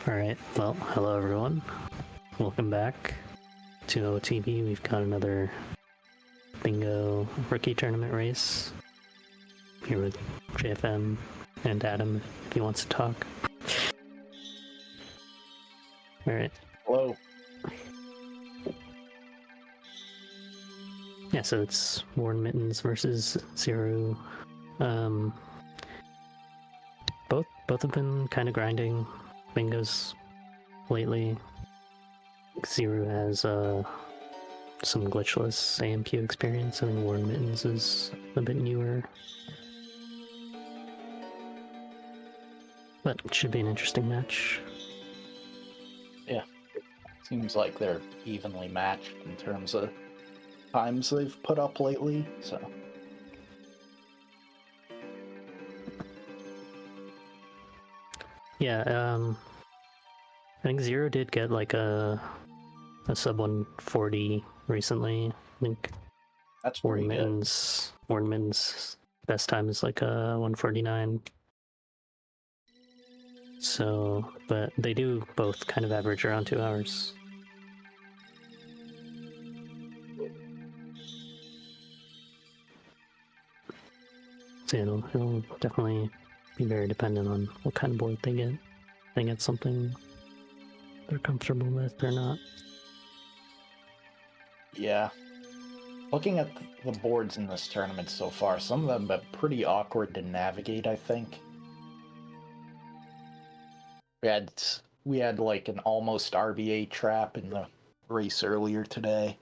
Alright, well, hello everyone. Welcome back to OTB. We've got another bingo rookie tournament race. Here with JFM and Adam if he wants to talk. Alright. Hello. Yeah, so it's Worn Mittens versus Zero. Both have been kind of grinding bingos lately. Zero has some glitchless AMQ experience, and Worn Mittens is a bit newer. But it should be an interesting match. Yeah. Seems like they're evenly matched in terms of times they've put up lately, so. Yeah, I think Zero did get like a sub 140 recently. I think That's pretty good. Worn Mittens best time is like a 149. So, but they do both kind of average around 2 hours. So it'll definitely be very dependent on what kind of board they get. If they get something they're comfortable with or not. Yeah. Looking at the boards in this tournament so far, some of them have been pretty awkward to navigate, I think. we had like an almost RBA trap in the race earlier today.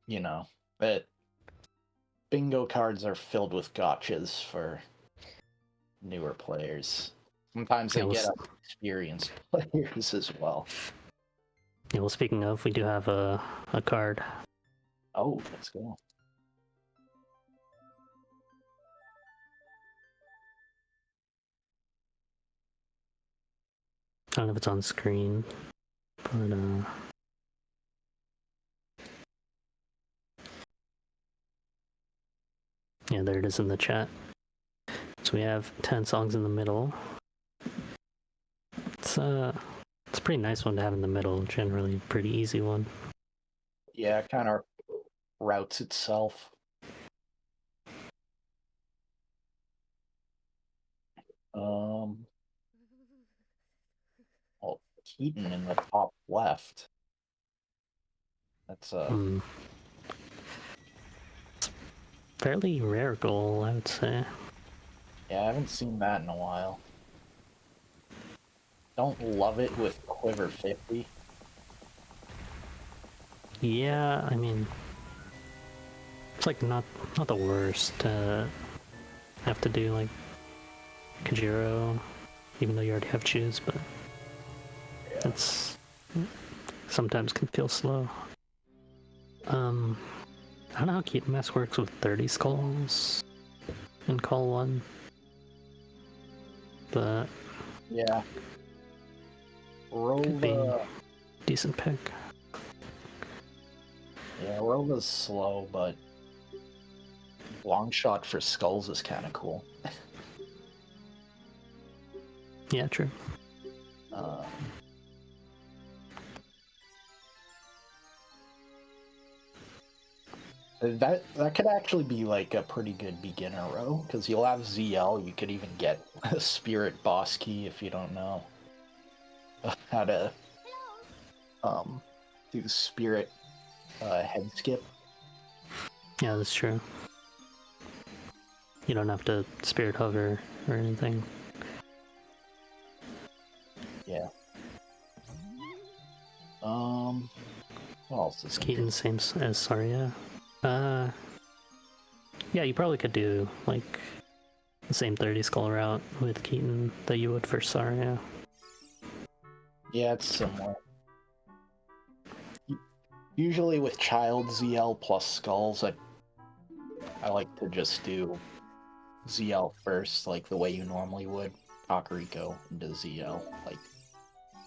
You know, that bingo cards are filled with gotchas for newer players. Sometimes they get experienced players as well. Yeah, well, speaking of, we do have a card. Oh, let's go. I don't know if it's on screen, but yeah, there it is in the chat. So we have 10 songs in the middle. It's a pretty nice one to have in the middle. Generally, pretty easy one. Yeah, it kind of routes itself. Well, Keaton in the top left. That's a fairly rare goal, I would say. Yeah, I haven't seen that in a while. Don't love it with Quiver 50. Yeah, I mean, it's like not the worst to have to do like Kajiro, even though you already have choose, but it's sometimes can feel slow. I don't know how Keaton Mask works with 30 skulls in call 1, but yeah, Rova, decent pick. Yeah, Rova's slow, but long shot for skulls is kind of cool. Yeah, true. That could actually be like a pretty good beginner row, because you'll have ZL. You could even get a Spirit Boss Key if you don't know how to do Spirit head skip. Yeah, that's true. You don't have to Spirit Hover or anything. Yeah. What else is Keaton same as Saria? Yeah, you probably could do like the same 30 skull route with Keaton that you would for Saria. Yeah, it's similar. Usually with Child ZL plus skulls, I like to just do ZL first, like the way you normally would. Kakariko into ZL. Like,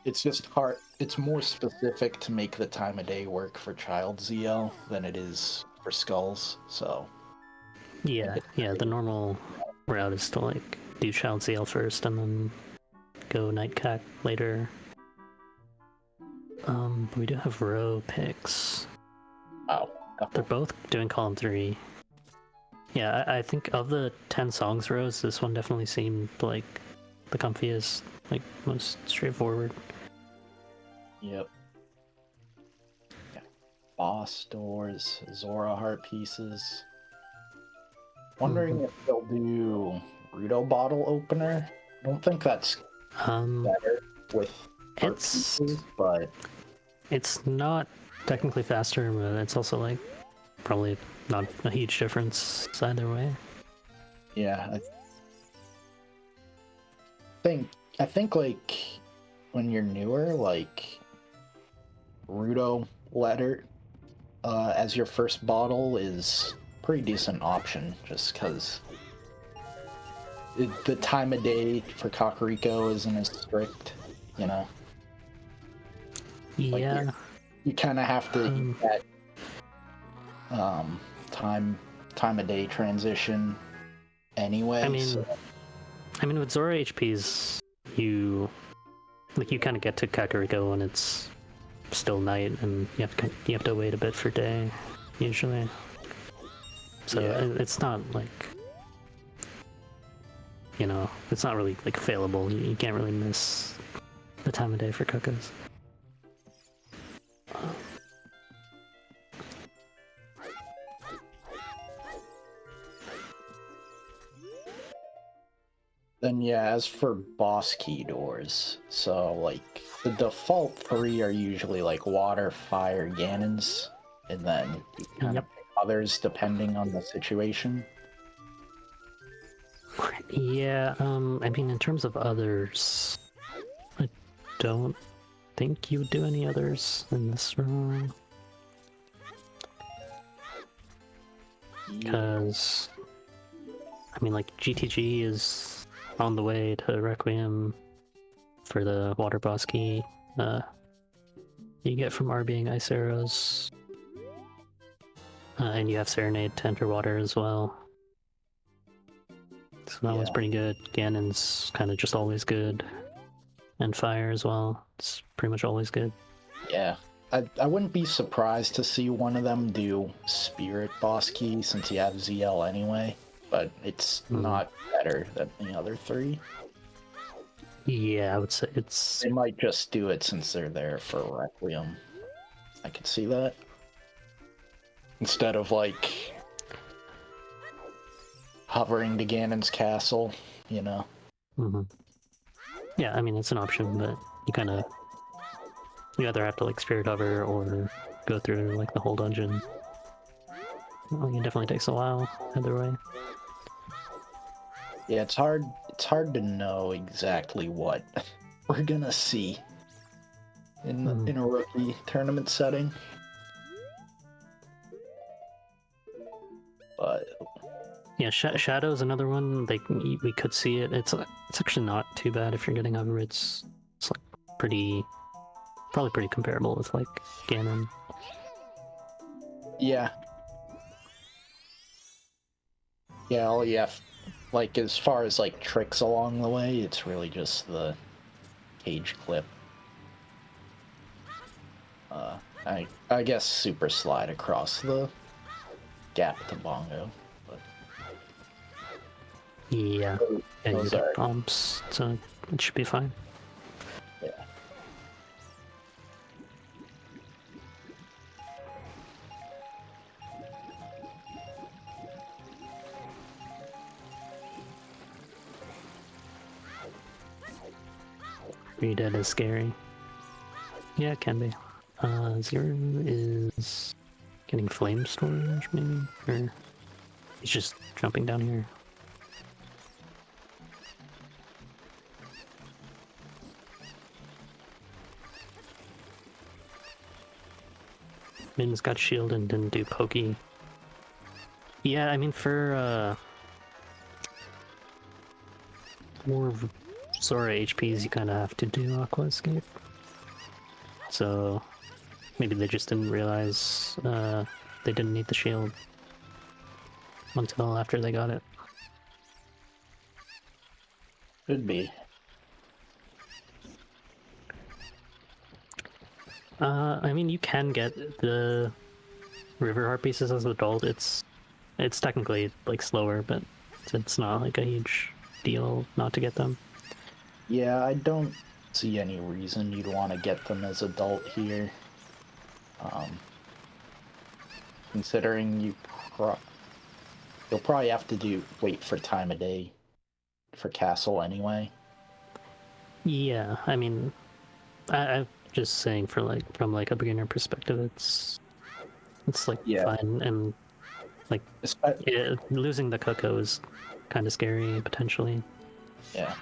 it's just hard. It's more specific to make the time of day work for Child ZL than it is for skulls. So yeah, the normal route is to like do Child ZL first and then go Nightcack later. We do have row picks. Oh, they're both doing column 3. Yeah, I think of the 10 songs rows, this one definitely seemed like the comfiest, like most straightforward. Yep. Yeah. Boss doors, Zora heart pieces. Wondering if they'll do Rudo bottle opener. I don't think that's better with heart pieces, but it's not technically faster, but it's also like probably not a huge difference either way. Yeah, I think like when you're newer, like Rudo letter as your first bottle is a pretty decent option, just because the time of day for Kakariko isn't as strict, you know. Yeah, like you kind of have to eat that time of day transition anyway. I mean with Zora HPs, you kind of get to Kakariko when it's still night, and you have to wait a bit for day usually. So yeah. It's not like, you know, it's not really like failable. You can't really miss the time of day for Cuckoos. Then yeah, as for boss key doors, so like the default three are usually like water, fire, Ganons, and then you kind of Yep. pick others depending on the situation. Yeah, I mean, in terms of others, I don't think you would do any others in this room. Because, I mean, like, GTG is on the way to Requiem for the water boss key. You get from RBing Ice Arrows. And you have Serenade to enter water as well. So that one's pretty good. Ganon's kind of just always good. And fire as well. It's pretty much always good. Yeah. I wouldn't be surprised to see one of them do Spirit boss key since you have ZL anyway, but it's not better than the other three. Yeah, I would say it's... They might just do it since they're there for Requiem. I could see that. Instead of, like, hovering to Ganon's castle, you know? Yeah, I mean, it's an option, but you kind of... You either have to, like, Spirit Hover or go through, like, the whole dungeon. Well, it definitely takes a while, either way. Yeah, it's hard to know exactly what we're gonna see in a rookie tournament setting. But yeah, Shadow's another one. Like, we could see it. It's actually not too bad if you're getting over. It's like probably pretty comparable with like Ganon. yeah, all you have, like, as far as like tricks along the way, it's really just the cage clip. I guess super slide across the gap to Bongo. But Yeah, and you those get are bombs, so it should be fine. yeah. Free Dead is scary. Yeah, it can be. Zero is getting flame storage, maybe? Or he's just jumping down here. Min's got shield and didn't do pokey. Yeah, I mean, for more Sora HPs, you kind of have to do Aqua Escape. So maybe they just didn't realize they didn't need the shield until after they got it. Could be. I mean, you can get the River Heart pieces as an adult. It's technically like slower, but it's not like a huge deal not to get them. Yeah, I don't see any reason you'd want to get them as adult here. Considering you'll probably have to wait for time of day for castle anyway. Yeah, I mean, I'm just saying from like a beginner perspective, it's like fine, and like losing the Coco is kind of scary potentially. Yeah.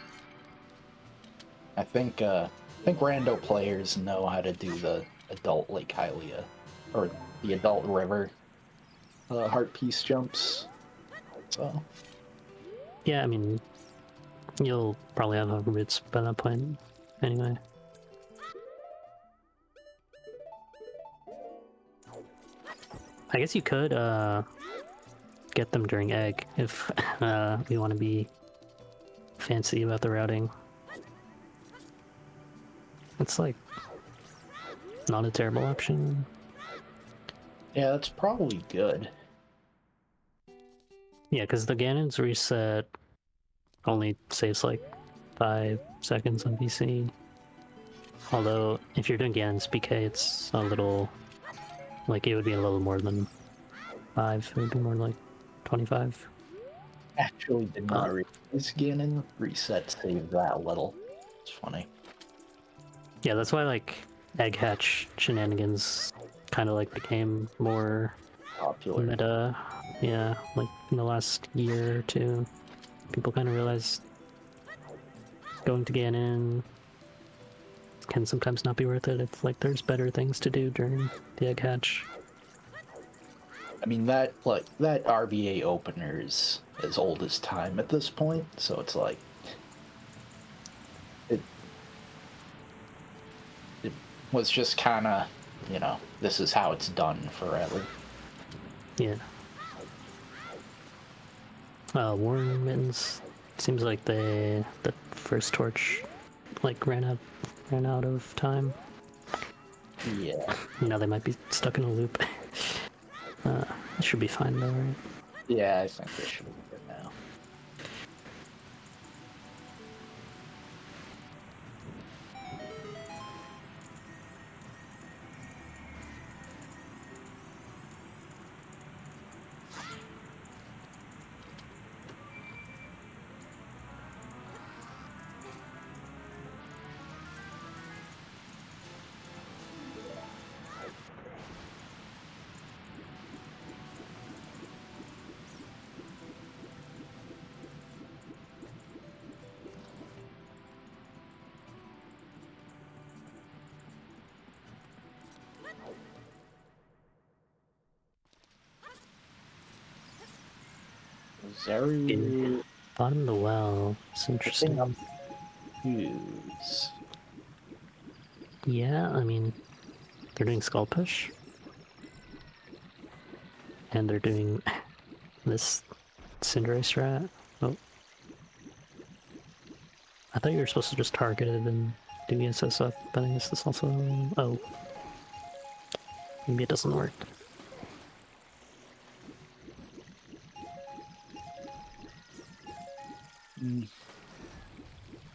I think rando players know how to do the adult Lake Hylia, or the adult river heart piece jumps. So yeah, I mean, you'll probably have a roots by that point anyway. I guess you could get them during egg if we want to be fancy about the routing. It's like not a terrible option. yeah, that's probably good. Yeah, because the Ganon's reset only saves like 5 seconds on PC. Although, if you're doing Ganon's PK, it's a little... like, it would be a little more than 5. It would be more like 25. actually did not But realize Ganon reset saved that little. It's funny. yeah, that's why like egg hatch shenanigans kind of like became more Popular. meta. Yeah, like in the last year or two, people kind of realized going to Ganon can sometimes not be worth it if like there's better things to do during the egg hatch. I mean that that RBA opener is as old as time at this point, so it's like it it was just kind of, you know, this is how it's done forever. Yeah. Warren Mittens seems like the first torch like ran out of time. Yeah. Now they might be stuck in a loop. It should be fine though, right? Yeah, I think they should be good now. In Zeru, bottom of the well. It's I think interesting. use. Yeah, I mean, they're doing Skull Push. And they're doing this Cinderace strat. Oh. I thought you were supposed to just target it and do ESS up, but I guess this also... Oh. Maybe it doesn't work.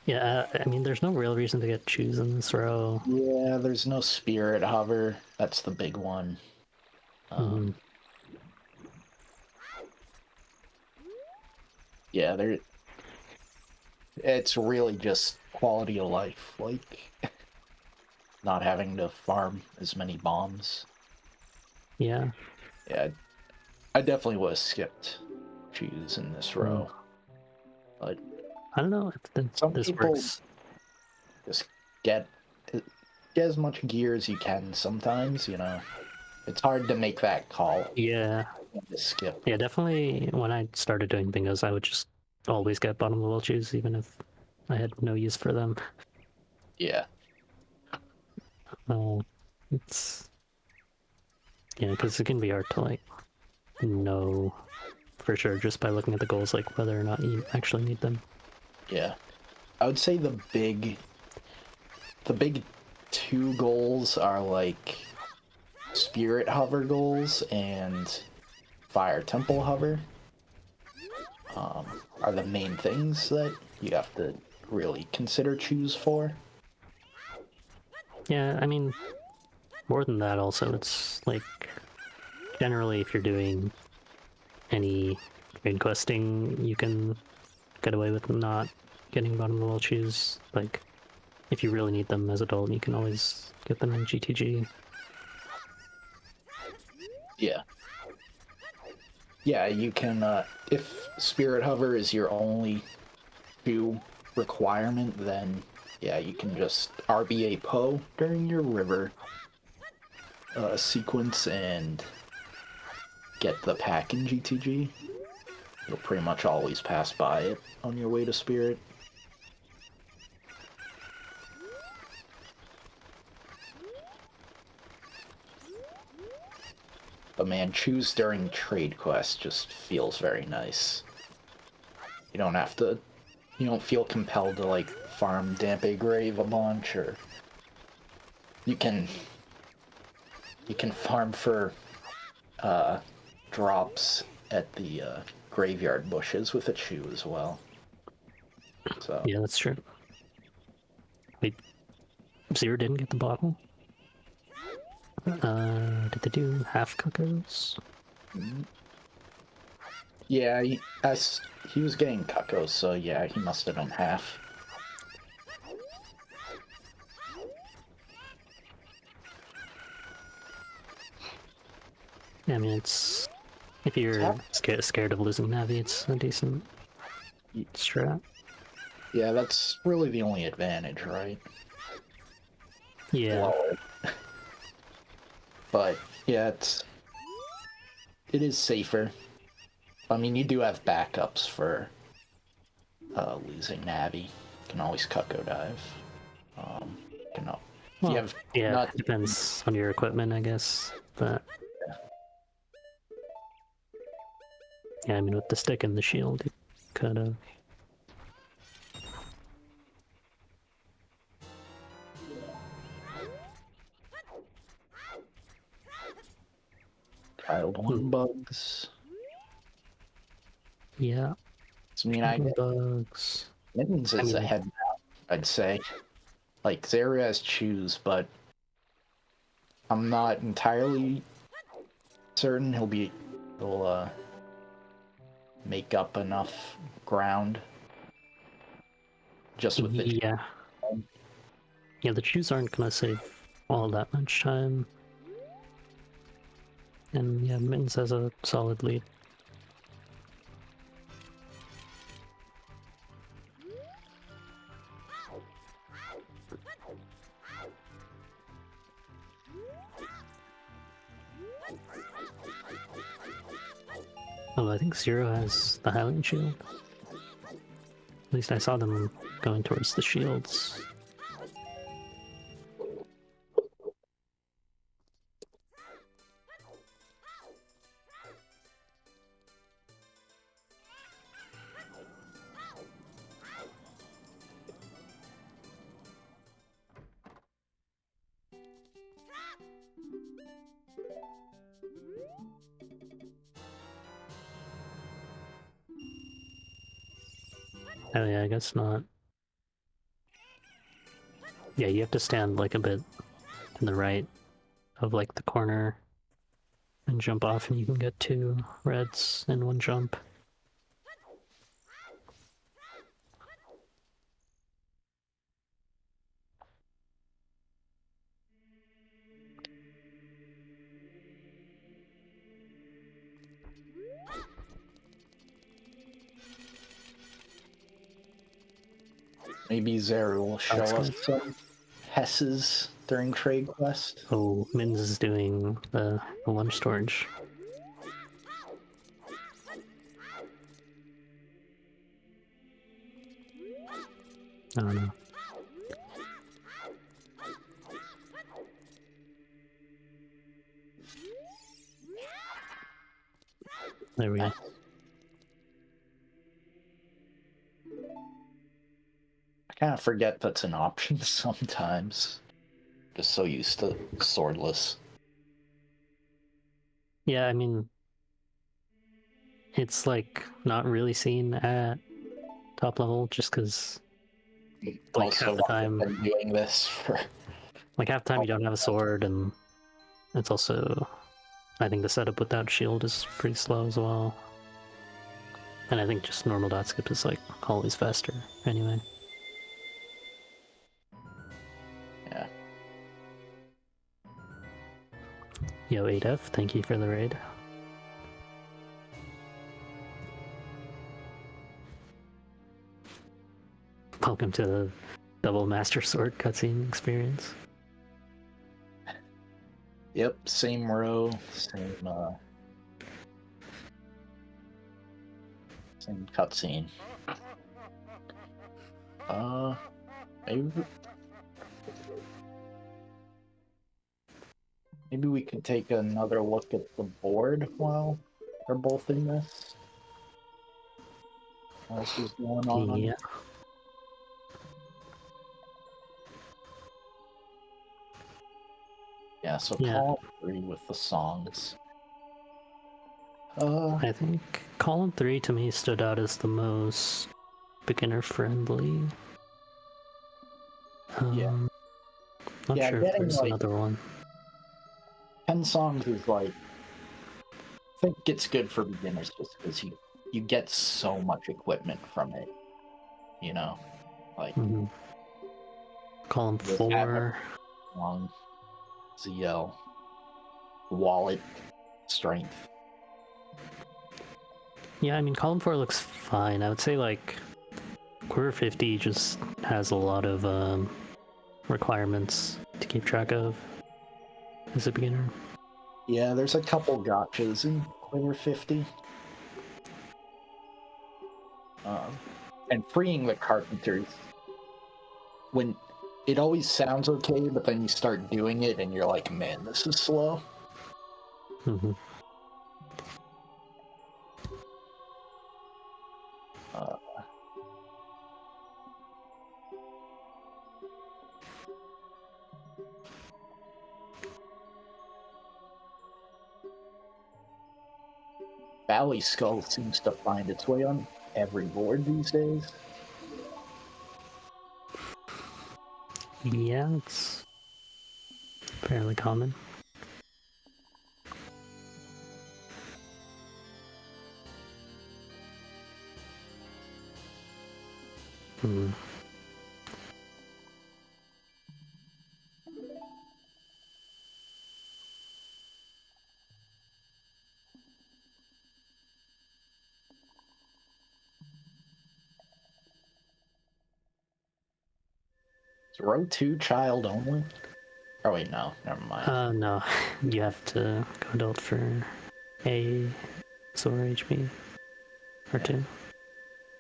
Yeah, I mean, there's no real reason to get Choose in this row. Yeah, there's no Spirit Hover. That's the big one. Yeah, there. It's really just quality of life, like not having to farm as many bombs. Yeah. Yeah, I definitely would have skipped Choose in this row, but I don't know if some this people works. just get get as much gear as you can. Sometimes, you know, it's hard to make that call. Yeah. To skip. Yeah, definitely when I started doing bingos, I would just always get bottom level Choose, even if I had no use for them. Yeah. It's... Yeah, because it can be hard to, like, know for sure just by looking at the goals, like, whether or not you actually need them. Yeah. I would say the big two goals are like Spirit Hover goals and Fire Temple Hover. Are the main things that you have to really consider choose for. Yeah, I mean, more than that also, it's like, generally if you're doing any trade questing, you can get away with not getting bottom level Choose. Like, if you really need them as adult, you can always get them in GTG. Yeah. Yeah, you can, if Spirit Hover is your only two requirement, then yeah, you can just RBA Poe during your river sequence and get the pack in GTG. You'll pretty much always pass by it on your way to Spirit. But man, choose during trade quest just feels very nice. You don't have to, you don't feel compelled to like farm Dampe Grave a bunch, or you can farm for drops at the graveyard bushes with a chew as well. So Yeah, that's true. Wait, Zero didn't get the bottle? Did they do half cookers? yeah, as he was getting Cucko, so yeah, he must have been half. I mean, it's if you're scared of losing Navi, it's a decent strat. Yeah, that's really the only advantage, right? Yeah. Lower. But yeah, it is safer. I mean, you do have backups for losing Navi. You can always Cucko dive. If you have yeah, not depends on your equipment, I guess. But yeah, I mean, with the stick and the shield, you could have. Child one bugs. Yeah. I mean, I get bugs. Mittens is ahead now, I'd say. Like, Zera has choose, but I'm not entirely certain he'll make up enough ground just with the yeah, the choose aren't gonna save all that much time. And yeah, Mittens has a solid lead. Oh, I think Zero has the Hylian shield. At least I saw them going towards the shields. Oh yeah, I guess not. Yeah, you have to stand like a bit to the right of like the corner and jump off, and you can get 2 reds in one jump. Maybe Zera will show us some Hesses during Trade Quest. Oh, Mittens is doing the lunch storage. I don't know. There we go. I kind of forget that's an option sometimes. Just so used to swordless. Yeah, I mean, it's like not really seen at top level just because like half the time been doing this for half the time you don't have a sword, and it's also I think the setup without shield is pretty slow as well. And I think just normal dot skip is like always faster anyway. Yeah. Yo 8F, thank you for the raid. Welcome to the double Master Sword cutscene experience. Yep, same row, same cutscene. Maybe we could take another look at the board while we're both in this. What else is going on? Yeah. Yeah, so column 3 with the songs. I think column 3 to me stood out as the most beginner friendly. Not sure if there's another one. 10 songs is like, I think it's good for beginners just because you you get so much equipment from it. You know, like Column just have 4. long ZL wallet strength. Yeah, I mean, column 4 looks fine. I would say, like, Quiver 50 just has a lot of requirements to keep track of as a beginner. Yeah, there's a couple gotchas in Quiver 50. And freeing the carpenters, when it always sounds okay, but then you start doing it and you're like, man, this is slow. Mm-hmm. Valley Skull seems to find its way on every board these days. Yeah, it's fairly common. Hmm. Is row 2 child only? Oh wait, no, never mind. No, you have to go adult for A Sora HP or 2. I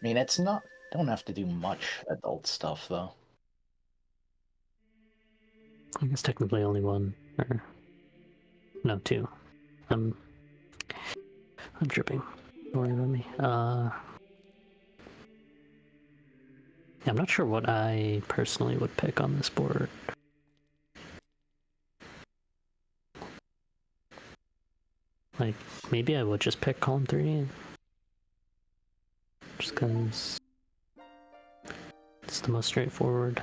mean, it's not, don't have to do much adult stuff though. I guess technically only 1, or no, 2. I'm tripping. Don't worry about me. Yeah, I'm not sure what I personally would pick on this board. Like, maybe I would just pick column 3. Just because it's the most straightforward.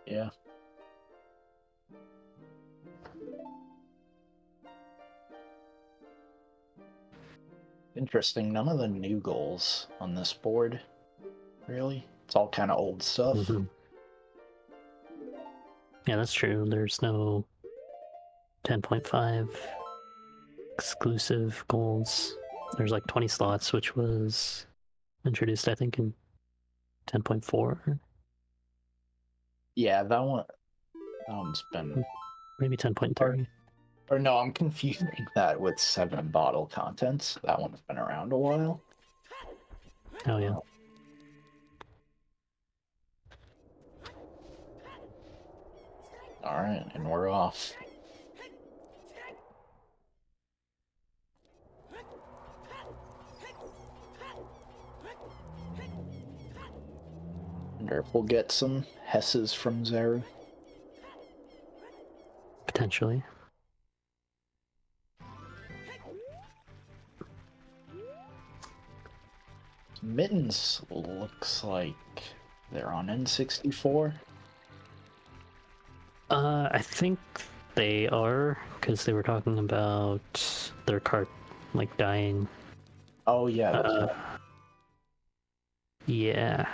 Yeah. Interesting, none of the new goals on this board, really. It's all kind of old stuff. Mm-hmm. Yeah, that's true. There's no 10.5 exclusive goals. There's like 20 slots, which was introduced, I think, in 10.4. Yeah, that one's been maybe 10.3. Or no, I'm confusing that with 7 bottle contents. That one's been around a while. Oh yeah. Alright, and we're off. Wonder if we'll get some Hesses from Zeru. Potentially. Mittens looks like they're on N64. I think they are, because they were talking about their cart, like, dying. Oh yeah, that's right. Yeah.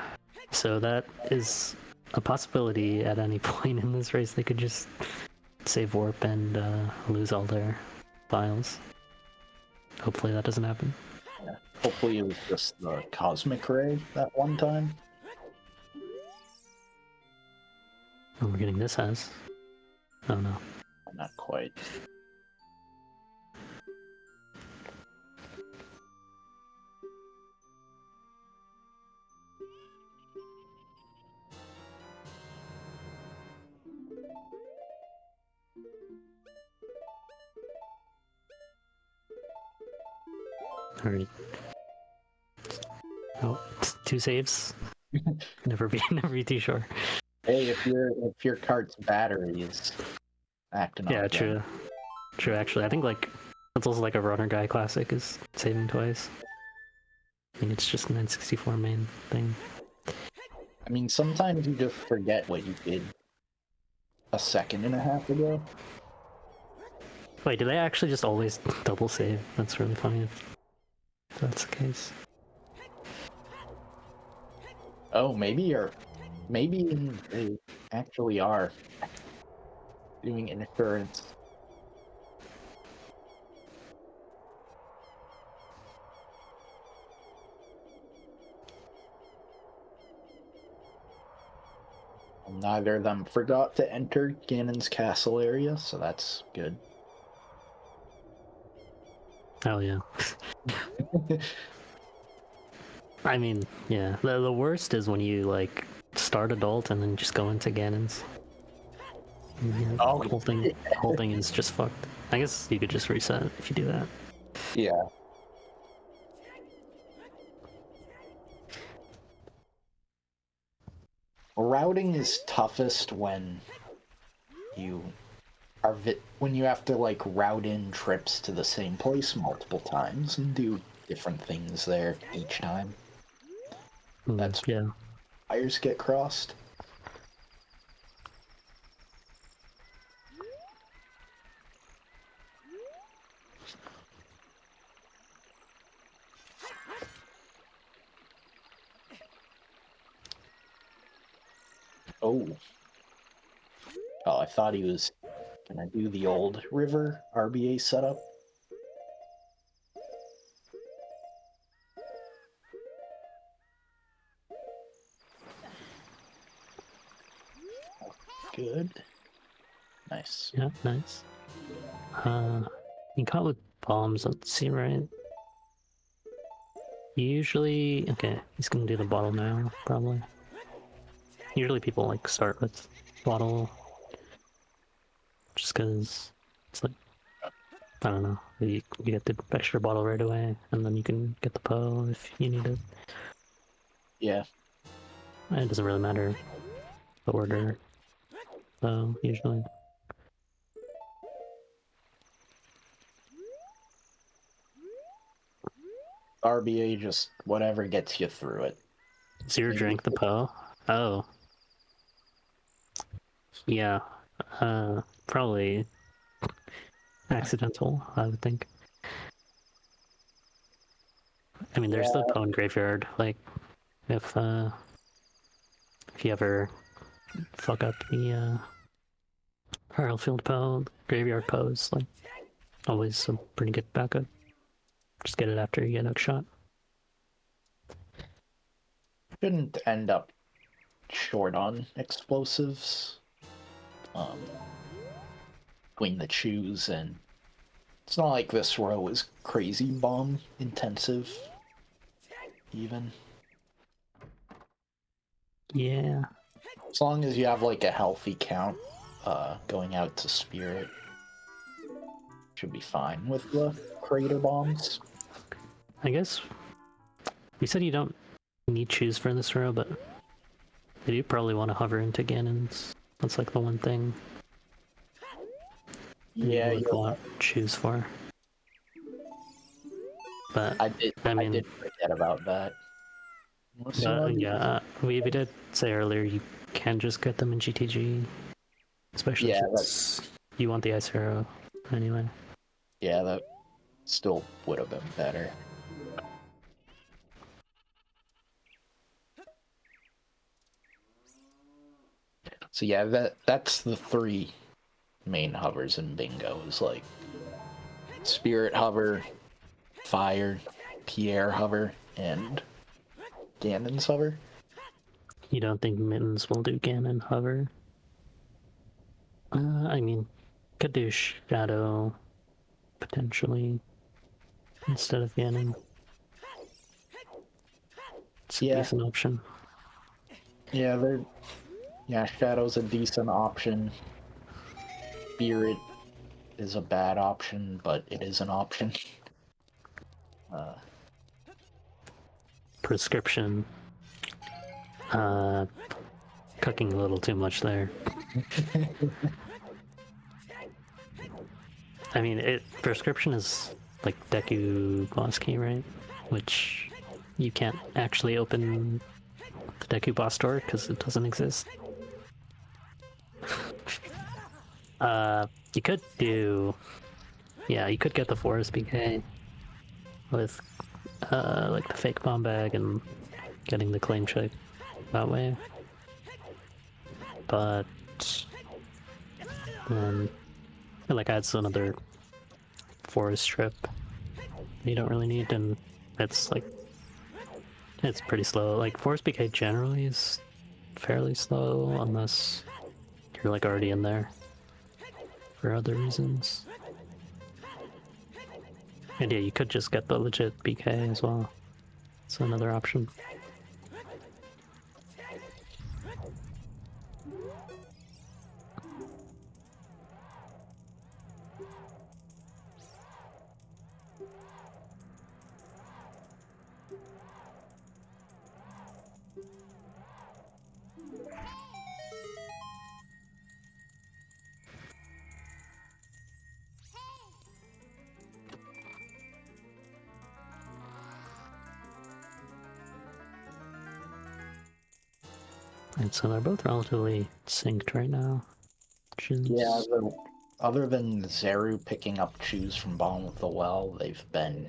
So that is a possibility at any point in this race. They could just save warp and lose all their files. Hopefully that doesn't happen. Yeah. Hopefully it was just the Cosmic Ray that one time. And we're getting this as. Oh no. Not quite. Alright. Oh, 2 saves. never be too sure. Hey, if your cart's battery is acting up. Yeah, true. True, actually. I think, like, That's also like a runner guy classic is saving twice. I think it's just an N64 main thing. I mean, sometimes you just forget what you did a second and a half ago. Wait, do they actually just always double save? That's really funny if that's the case. Oh, maybe they actually are doing insurance. Neither of them forgot to enter Ganon's castle area, so that's good. Oh yeah. I mean, yeah. The worst is when you like start adult and then just go into Ganon's. Oh, Whole thing is just fucked. I guess you could just reset if you do that. yeah. Routing is toughest when you when you have to like route in trips to the same place multiple times and do different things there each time. That's yeah. wires get crossed. Oh. Oh, I thought he was gonna do the old river RBA setup. Good. Nice. Yeah, nice. You caught with bombs, let's see, right? Usually, okay, he's gonna do the bottle now, probably. Usually people like start with bottle just because it's like, I don't know, you get the extra bottle right away, and then you can get the Poe if you need it. Yeah. It doesn't really matter the order, though, usually. RBA just whatever gets you through it. Zero drank the Poe? Oh. Yeah. Probably accidental, I would think. I mean, there's the Yeah. Poe in Graveyard, like, if you ever fuck up the Harlfield Poe, Graveyard Poe is like always a pretty good backup. Just get it after you get a shot. Shouldn't end up short on explosives. Between the chews, and it's not like this row is crazy bomb intensive even. Yeah. As long as you have like a healthy count going out to spirit, should be fine with the crater bombs. I guess you said you don't need choose for this row, but you do probably want to hover into Ganon's. That's like the one thing Yeah, you would want choose for. But I did forget about that. but yeah, we did say earlier you can just get them in GTG, especially if you want the Ice Arrow anyway. Yeah, that still would have been better. So yeah, that's the three main hovers in bingo, is like Spirit Hover, Fire, Pierre Hover, and Ganon's Hover. You don't think Mittens will do Ganon hover? I mean, could do Shadow potentially instead of Ganon. It's a decent option. Yeah, Shadow's a decent option. Spirit is a bad option, but it is an option. Prescription. Cooking a little too much there. I mean, prescription is like Deku boss key, right? Which you can't actually open the Deku boss door because it doesn't exist. You could do, yeah, you could get the Forest BK with like the fake bomb bag and getting the claim check that way. But then, like, adds another forest strip you don't really need, and it's like, it's pretty slow. Like, Forest BK generally is fairly slow unless you're like already in there for other reasons. And yeah, you could just get the legit BK as well. It's another option. And so they're both relatively synced right now. Which is... Yeah, other than Zeru picking up Choose from Bottom of the Well, they've been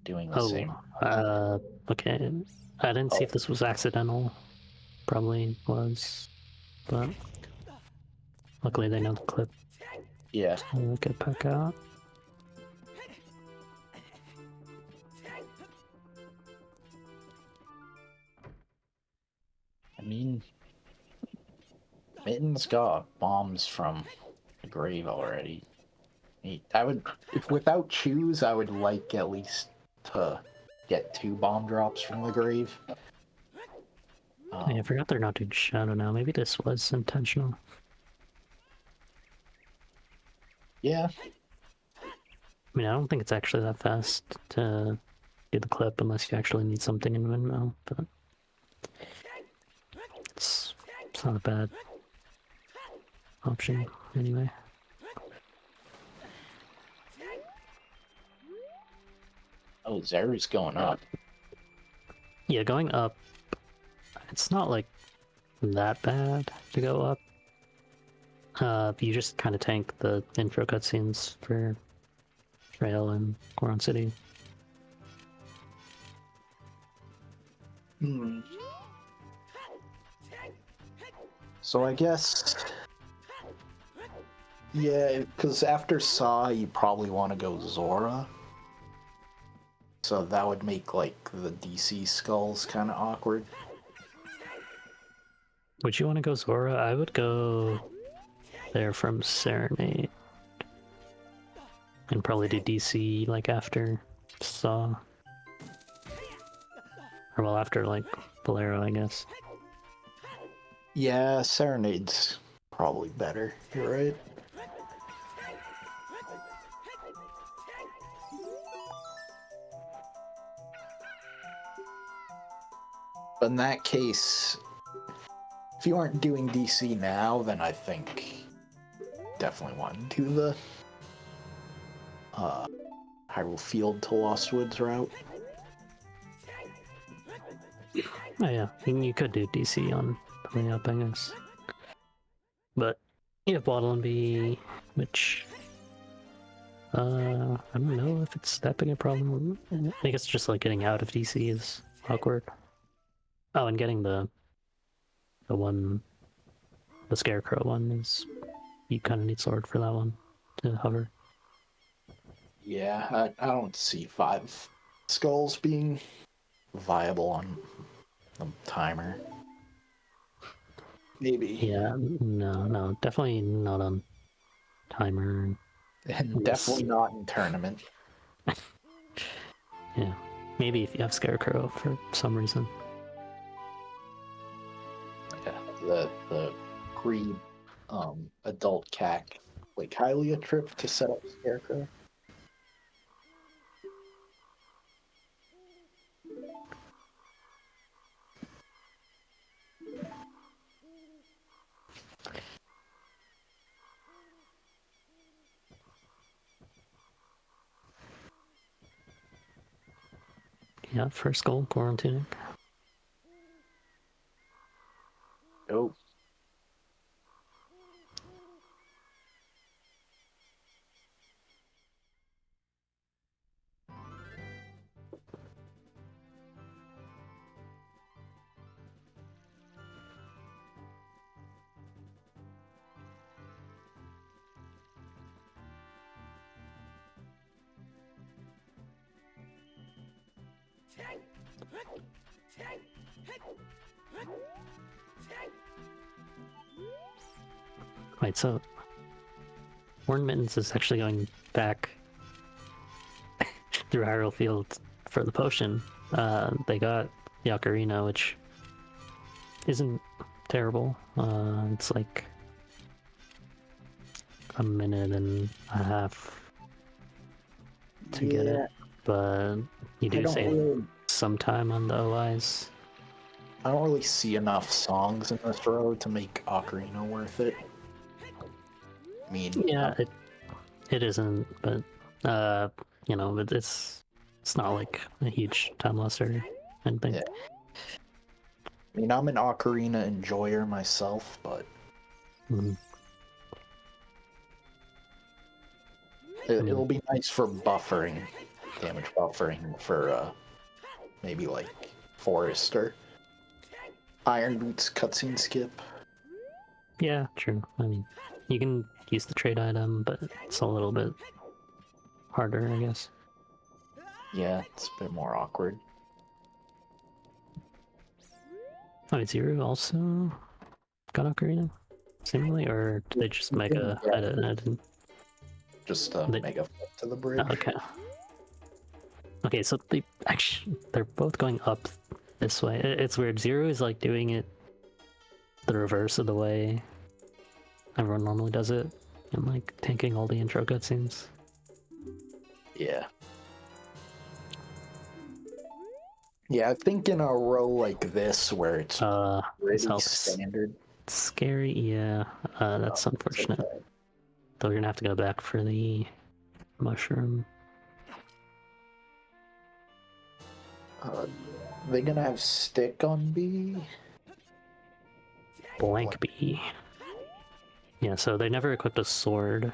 doing the same. Okay. I didn't see if this was accidental. Probably was, but luckily they know the clip. Yeah. So get back out. I mean, Mitten's got bombs from the grave already. I would, if without Choose, I would like at least to get 2 bomb drops from the grave. I forgot they're not doing Shadow now. Maybe this was intentional. Yeah. I mean, I don't think it's actually that fast to do the clip unless you actually need something in windmill, but it's not a bad option anyway. Oh, Zeru's going up. Yeah, going up, it's not like that bad to go up. You just kind of tank the intro cutscenes for Trail and Goron City. So I guess, yeah, because after Saw, you probably want to go Zora. So that would make, like, the DC skulls kind of awkward. Would you want to go Zora? I would go there from Serenade. And probably do DC, like, after Saw. Or, well, after, like, Bolero, I guess. Yeah, Serenade's probably better. You're right. But in that case, if you aren't doing DC now, then I think definitely want to do the Hyrule Field to Lost Woods route. Oh yeah, you could do DC on the way up, I guess. But you have Bottle and B, which I don't know if it's that big a problem. I guess just like getting out of DC is awkward. Oh, and getting the Scarecrow one is, you kind of need Sword for that one to hover. Yeah, I don't see 5 skulls being viable on the timer. Maybe. Yeah, no, definitely not on timer. And definitely not in tournament. Yeah, maybe if you have Scarecrow for some reason. Yeah, the Greed adult CAC, like Hylia trip to set up Scarecrow. Yeah, first goal, quarantining. Oh. Right, so Warren Mittens is actually going back through Hyrule Field for the potion. They got the Ocarina, which isn't terrible. It's like a minute and a half to get it, but you do save some time on the OIs. I don't really see enough songs in this road to make Ocarina worth it. I mean, Yeah, it isn't, but you know, it's not like a huge time loss or anything. Yeah. I mean, I'm an Ocarina enjoyer myself, but it'll be nice for buffering, damage buffering for maybe like Forest or Iron Boots cutscene skip. Yeah, true. I mean, you can use the trade item, but it's a little bit harder, I guess. Yeah, it's a bit more awkward. Oh, Zero also got Ocarina, seemingly, or did they just make a? I didn't. Just they, make a flip to the bridge. Oh, okay. Okay, so they're both going up this way. It's weird. Zero is like doing it the reverse of the way everyone normally does it, and like tanking all the intro cutscenes. Yeah. Yeah, I think in a row like this where it's pretty standard. Scary, yeah. That's unfortunate. Okay. Though you're gonna have to go back for the mushroom. They gonna have stick on B? Blank B. Yeah, so they never equipped a sword,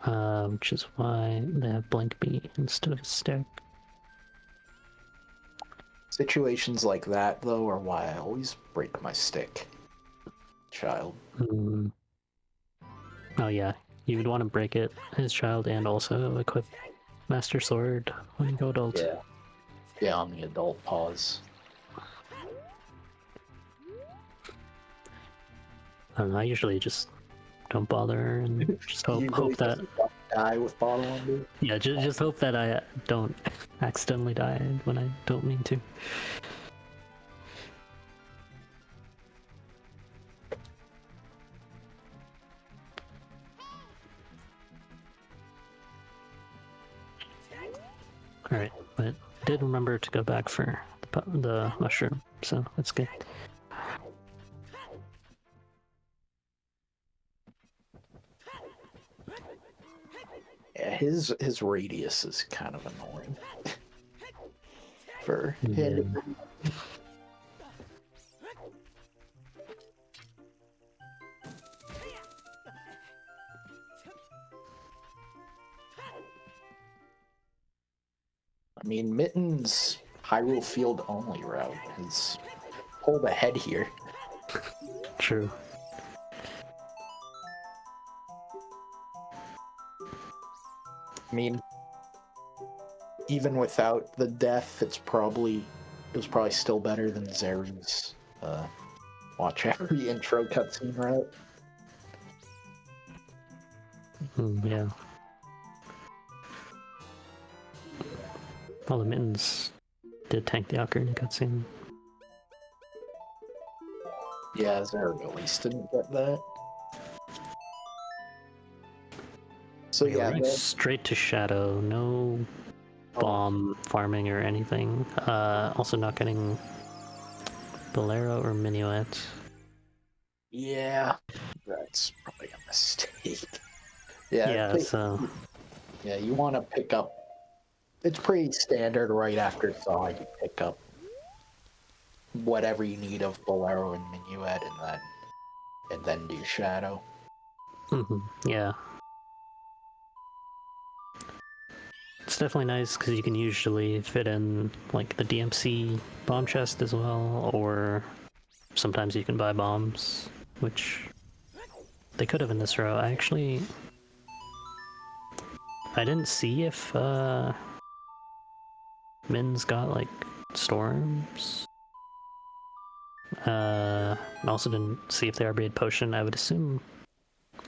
which is why they have blank B instead of a stick. Situations like that, though, are why I always break my stick. Child. Oh yeah, you would want to break it as child and also equip Master Sword when you go adult. Yeah. Yeah, on the adult pause. I don't know, I usually just don't bother and just hope that die with bottle on me. Yeah, just hope that I don't accidentally die when I don't mean to. Alright, but I did remember to go back for the mushroom, so that's good. Yeah, his radius is kind of annoying. For him. I mean, Mitten's Hyrule Field only route is pulled ahead here. True. I mean, even without the death, it was probably still better than Zeru's watch every intro cutscene route. Yeah. Well, the Mittens did tank the Ocarina cutscene. Yeah, Zeru at least didn't get that. So yeah, straight to Shadow, no bomb farming or anything. Also not getting Bolero or Minuet. Yeah, that's probably a mistake. Yeah, so... Yeah, you want to pick up It's pretty standard right after Saw, you pick up whatever you need of Bolero and Minuet and then do Shadow. Yeah. It's definitely nice because you can usually fit in like the DMC bomb chest as well, or sometimes you can buy bombs, which they could have in this row. I didn't see if Min's got like storms. I also didn't see if they RBA'd potion. I would assume,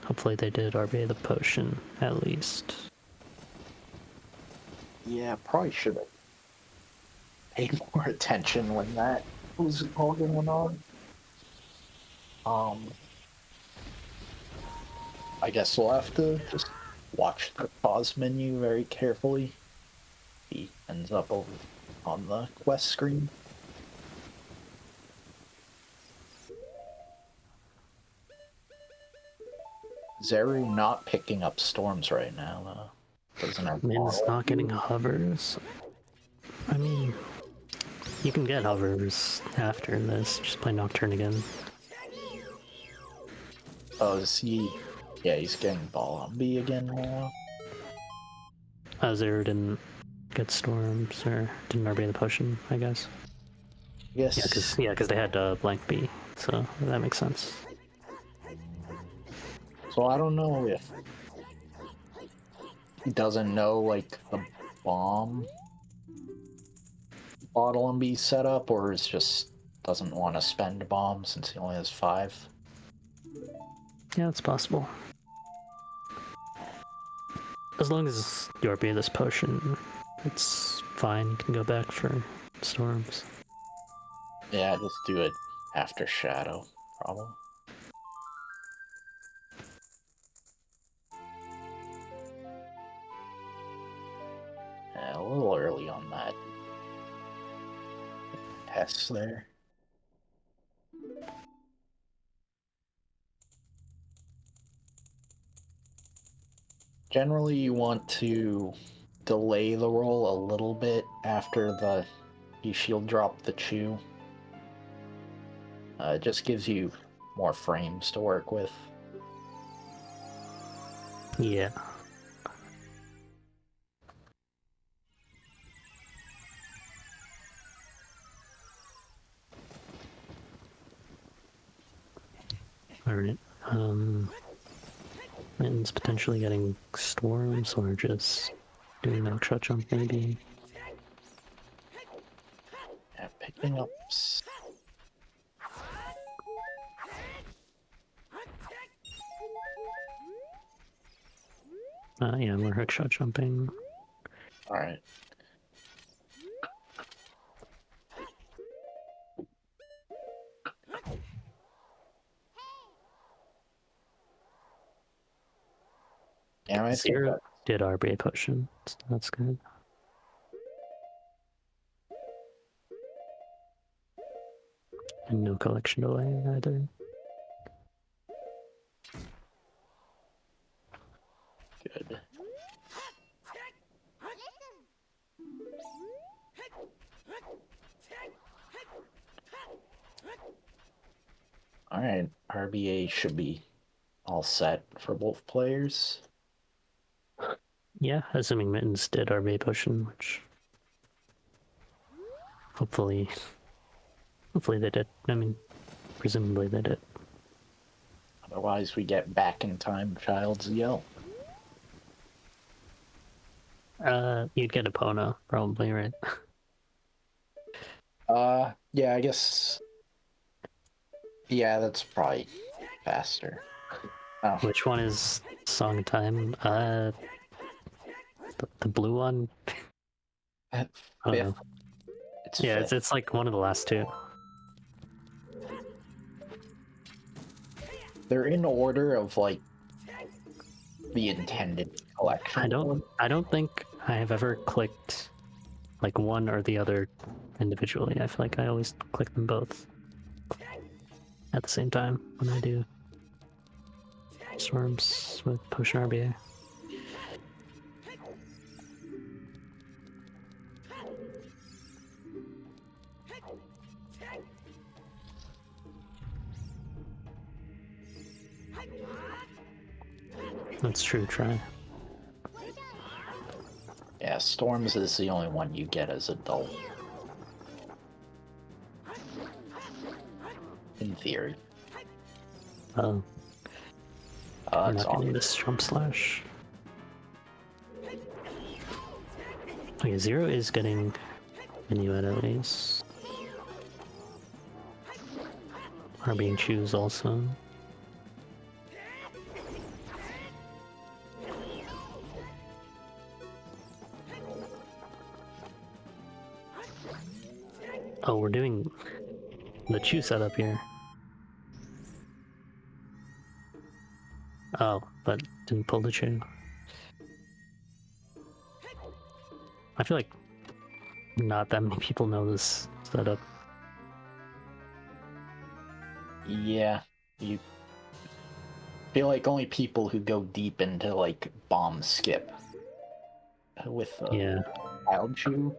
hopefully they did RBA the potion at least. Yeah, probably should have paid more attention when that was all going on. I guess we'll have to just watch the pause menu very carefully. He ends up over on the quest screen. Zeru not picking up storms right now. Doesn't have Min's not getting hovers. I mean, you can get hovers after this. Just play Nocturne again. Oh, is he? Yeah, he's getting Balumbi again now. Azir didn't get storms, or didn't RBA the potion, I guess. Yes. Yeah, because they had blank B, so that makes sense. So I don't know if he doesn't know like the bomb bottle and be set up, or is just doesn't want to spend a bomb since he only has 5. Yeah, it's possible. As long as you RBA this potion, it's fine. You can go back for storms. Yeah, just do it after Shadow, probably. Yeah, a little early on that test there. Generally, you want to delay the roll a little bit after you shield drop the Chew. It just gives you more frames to work with. Yeah. Alright. Min's potentially getting storms or just doing no shot jump maybe. Yeah, picking up. Yeah, more hook shot jumping. Alright. Yeah, I think Zero did RBA potion, so that's good. And no collection delay either. good. Alright, RBA should be all set for both players. Yeah, assuming Mittens did RBA potion, which hopefully they did. I mean, presumably they did. Otherwise, we get back in time Child's Yell. You'd get a Pono, probably, right? Yeah, I guess. Yeah, that's probably faster. Oh. Which one is Song Time? The blue one? Fifth. It's yeah, fifth. it's like one of the last two. They're in order of like the intended collection. I don't think I have ever clicked like one or the other individually. I feel like I always click them both at the same time when I do storms with potion RBA. That's true, try. Yeah, Storms is the only one you get as adult. In theory. Oh, we're It's not getting awesome. this jump slash. Okay, Zero is getting Minuet at least. Are being choose also. Oh, we're doing the Chew setup here. Oh, but didn't pull the Chew. I feel like not that many people know this setup. Yeah, you feel like only people who go deep into like bomb skip with Yeah. Wild Chew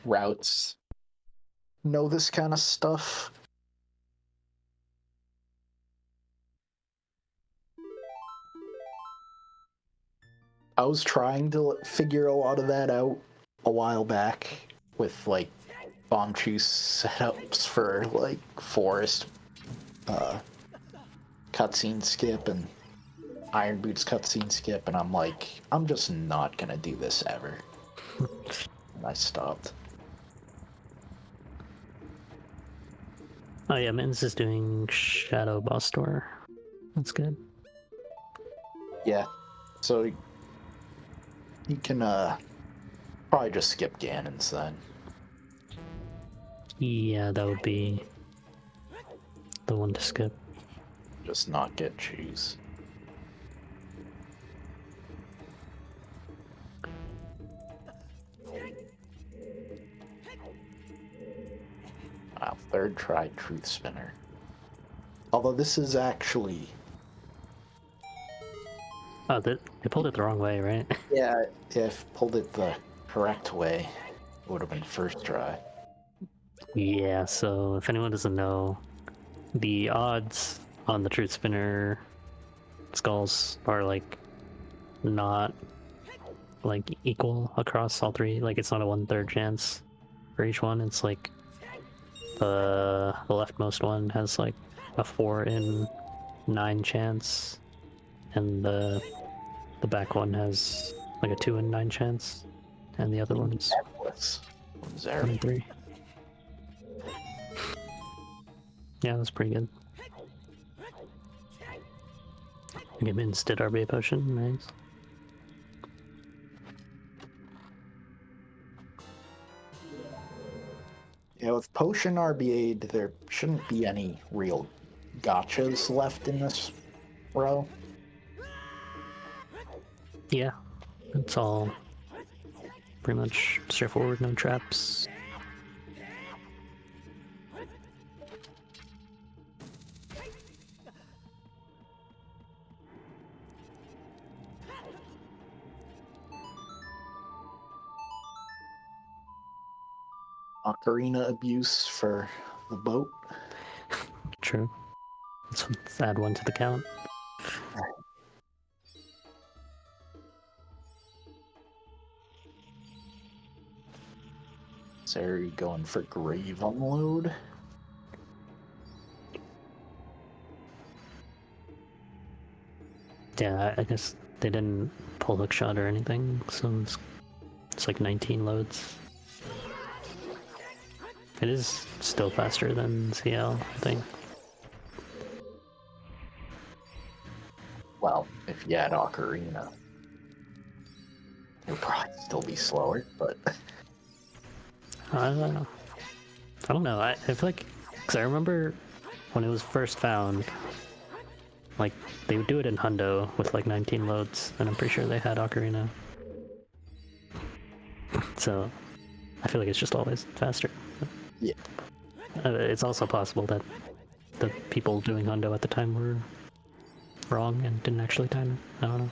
routes know this kind of stuff. I was trying to figure a lot of that out a while back with like bomb chew setups for like forest cutscene skip and Iron Boots cutscene skip, and I'm like, I'm just not gonna do this ever. And I stopped. Oh yeah, Mittens is doing Shadow Boss Door. That's good. Yeah, so you can probably just skip Ganon's then. Yeah, that would be the one to skip. Just not get cheese. Wow, third try Truth Spinner. Although this is actually... Oh, they pulled it the wrong way, right? Yeah, if pulled it the correct way, it would have been first try. Yeah, so if anyone doesn't know, the odds on the Truth Spinner skulls are like not like equal across all three. Like it's not a 1/3 chance for each one. It's like the leftmost one has like a 4 in 9 chance, and the back one has like a 2 in 9 chance, and the other one's What's 1 in 3. Yeah, that's pretty good. Okay, Mittens did RBA potion, nice. Yeah, with Potion RBA, there shouldn't be any real gotchas left in this row. Yeah, it's all pretty much straightforward, no traps. Ocarina abuse for the boat. True. Let's add 1 to the count. Sari going for Grave Unload. Yeah, I guess they didn't pull hookshot or anything, so it's like 19 loads. It is still faster than CL, I think. Well, if you had Ocarina, it would probably still be slower, but... I don't know. I don't know. I feel like, because I remember when it was first found, like they would do it in Hundo with like 19 loads, and I'm pretty sure they had Ocarina. So I feel like it's just always faster. Yeah. It's also possible that the people doing Hundo at the time were wrong and didn't actually time it. I don't know.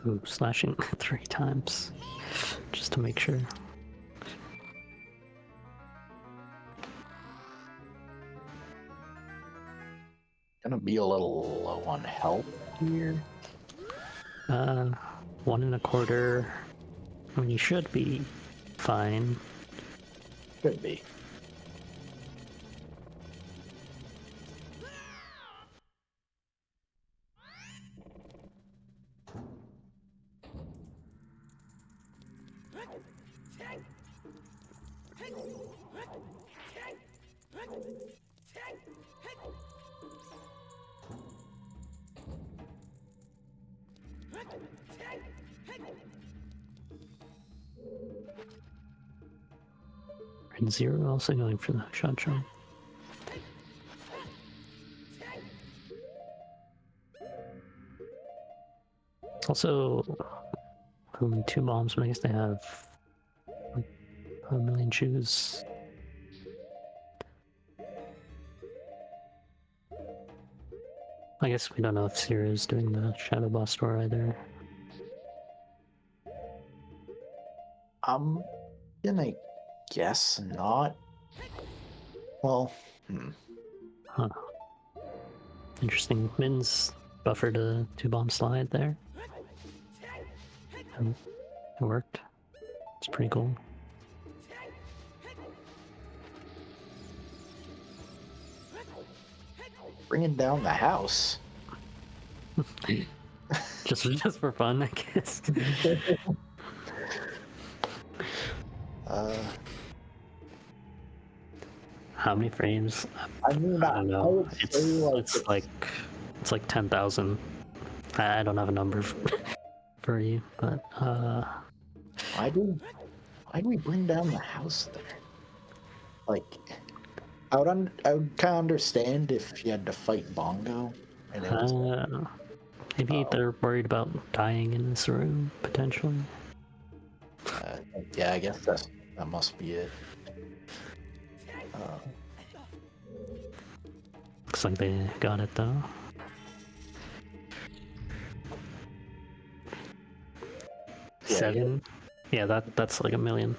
Ooh, slashing 3 times just to make sure. Gonna be a little low on health here. 1.25. I mean, you should be fine. Could be. And Zero also going for the shot charm. It's also only 2 bombs, but I guess they have a million shoes. I guess we don't know if Zero is doing the Shadow Boss Tour either. I'm gonna guess not. Well, Huh. Interesting. Min's buffered a 2-bomb slide there. It worked. It's pretty cool. bringing down the house. just for fun, I guess. How many frames? I mean, I don't know. would say, It's like 10,000. I don't have a number for you, but why do we bring down the house there? Like, I would kind of understand if you had to fight Bongo, and it was maybe they're worried about dying in this room potentially. yeah, I guess that must be it. Looks like they got it though. Yeah, 7? Yeah, that's like a million.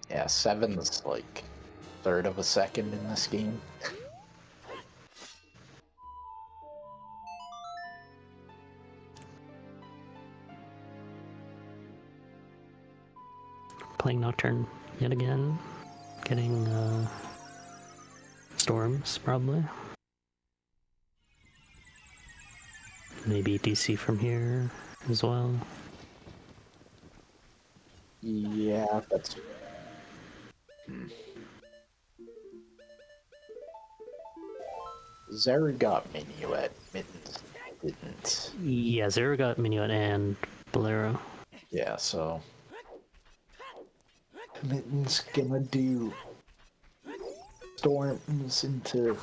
Yeah, 7's like third of a second in this game. Playing Nocturne yet again. Getting storms probably. Maybe DC from here as well. Yeah, that's. Zeri got Minuet, Mittens didn't. Yeah, Zero got Minuet and Bolero. Yeah, so Mittens gonna do storms into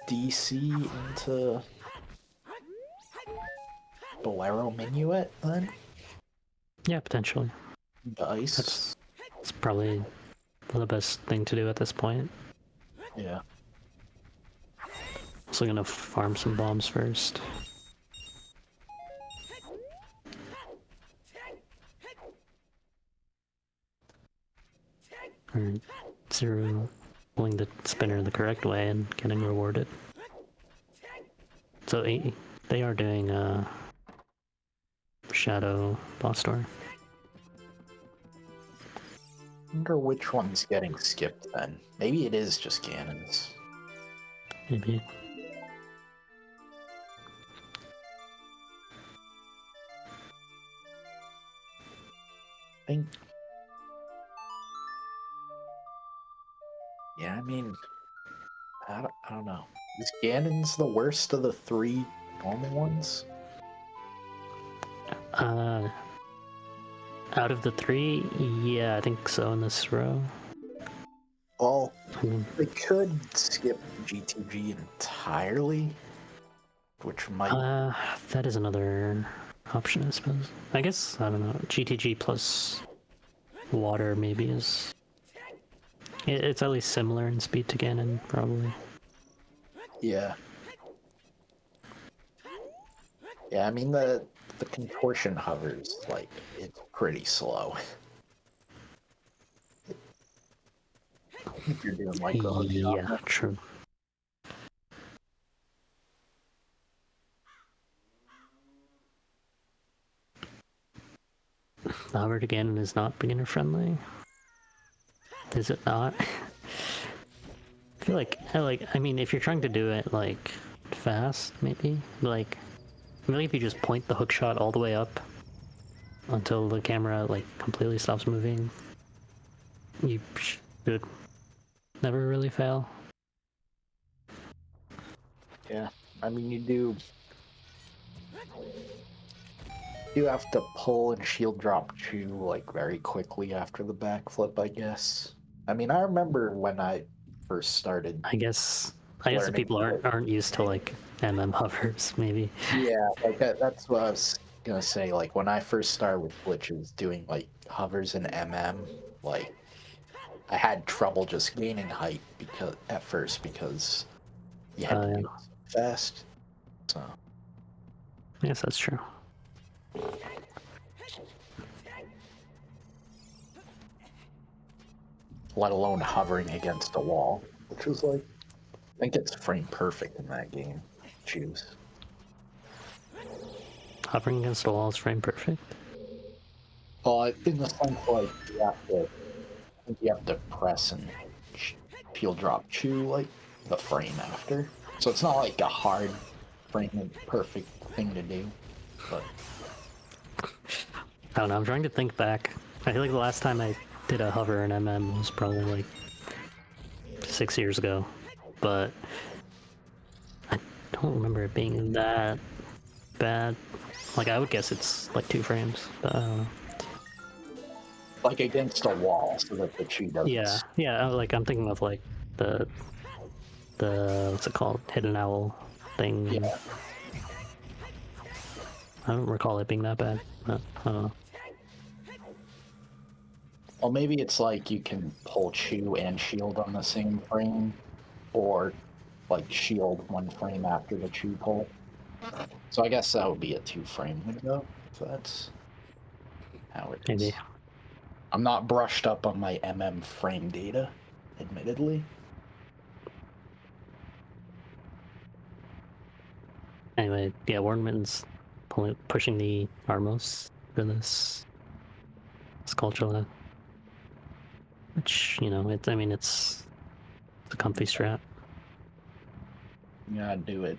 DC into Bolero Minuet then? Yeah, potentially. Dice. That's probably the best thing to do at this point. Yeah. Also gonna farm some bombs first. Or Zero pulling the spinner the correct way and getting rewarded. So they are doing Shadow Boss Tour. Wonder which one's getting skipped then. Maybe it is just Ganon's. Maybe. think. Yeah, I mean, I don't know. Is Ganon's the worst of the three normal ones? Out of the three, yeah, I think so in this row. Well, I mean, they could skip GTG entirely, which might. that is another option, I suppose. I guess, I don't know, GTG plus water maybe is... It's at least similar in speed to Ganon, probably. Yeah. Yeah, I mean the contortion hovers, like, it's pretty slow. If you're doing like the hook Yeah, shot. true. The hover to Ganon is not beginner friendly. Is it not? I feel like, I mean, if you're trying to do it, like, fast, maybe? Like, I feel like if you just point the hook shot all the way up until the camera, like, completely stops moving, you should never really fail. Yeah. I mean you have to pull and shield drop Chew like very quickly after the backflip, I guess. I mean, I remember when I first started I guess the learning. people aren't used to, like, MM hovers, maybe. Yeah, like that's what I was gonna say. Like when I first started with glitches, doing like hovers and MM, like I had trouble just gaining height because at first because you had to Yeah, do it so fast. So I guess that's true. let alone hovering against a wall, which was like I think it's frame perfect in that game. Choose. Hovering against a wall is frame perfect. Well, in the sense like I think you have to press and shield drop Chew like the frame after. So it's not like a hard frame perfect thing to do. But I don't know, I'm trying to think back. I feel like the last time I did a hover in MM was probably like 6 years ago, but I don't remember it being that bad. Like, I would guess it's like 2 frames, but I don't know. like against a wall so that the Chew doesn't. Yeah, like I'm thinking of like the what's it called, hidden owl thing. Yeah. I don't recall it being that bad. But I don't know. Well, maybe it's like you can pull Chew and shield on the same frame, or like shield one frame after the Chew pull. So I guess that would be a 2-frame window. If that's how it is. Maybe. I'm not brushed up on my MM frame data, admittedly. Anyway, yeah, Warnman's pushing the Armos for this Skulltula. Which, you know, it's a comfy strat. Yeah, do it.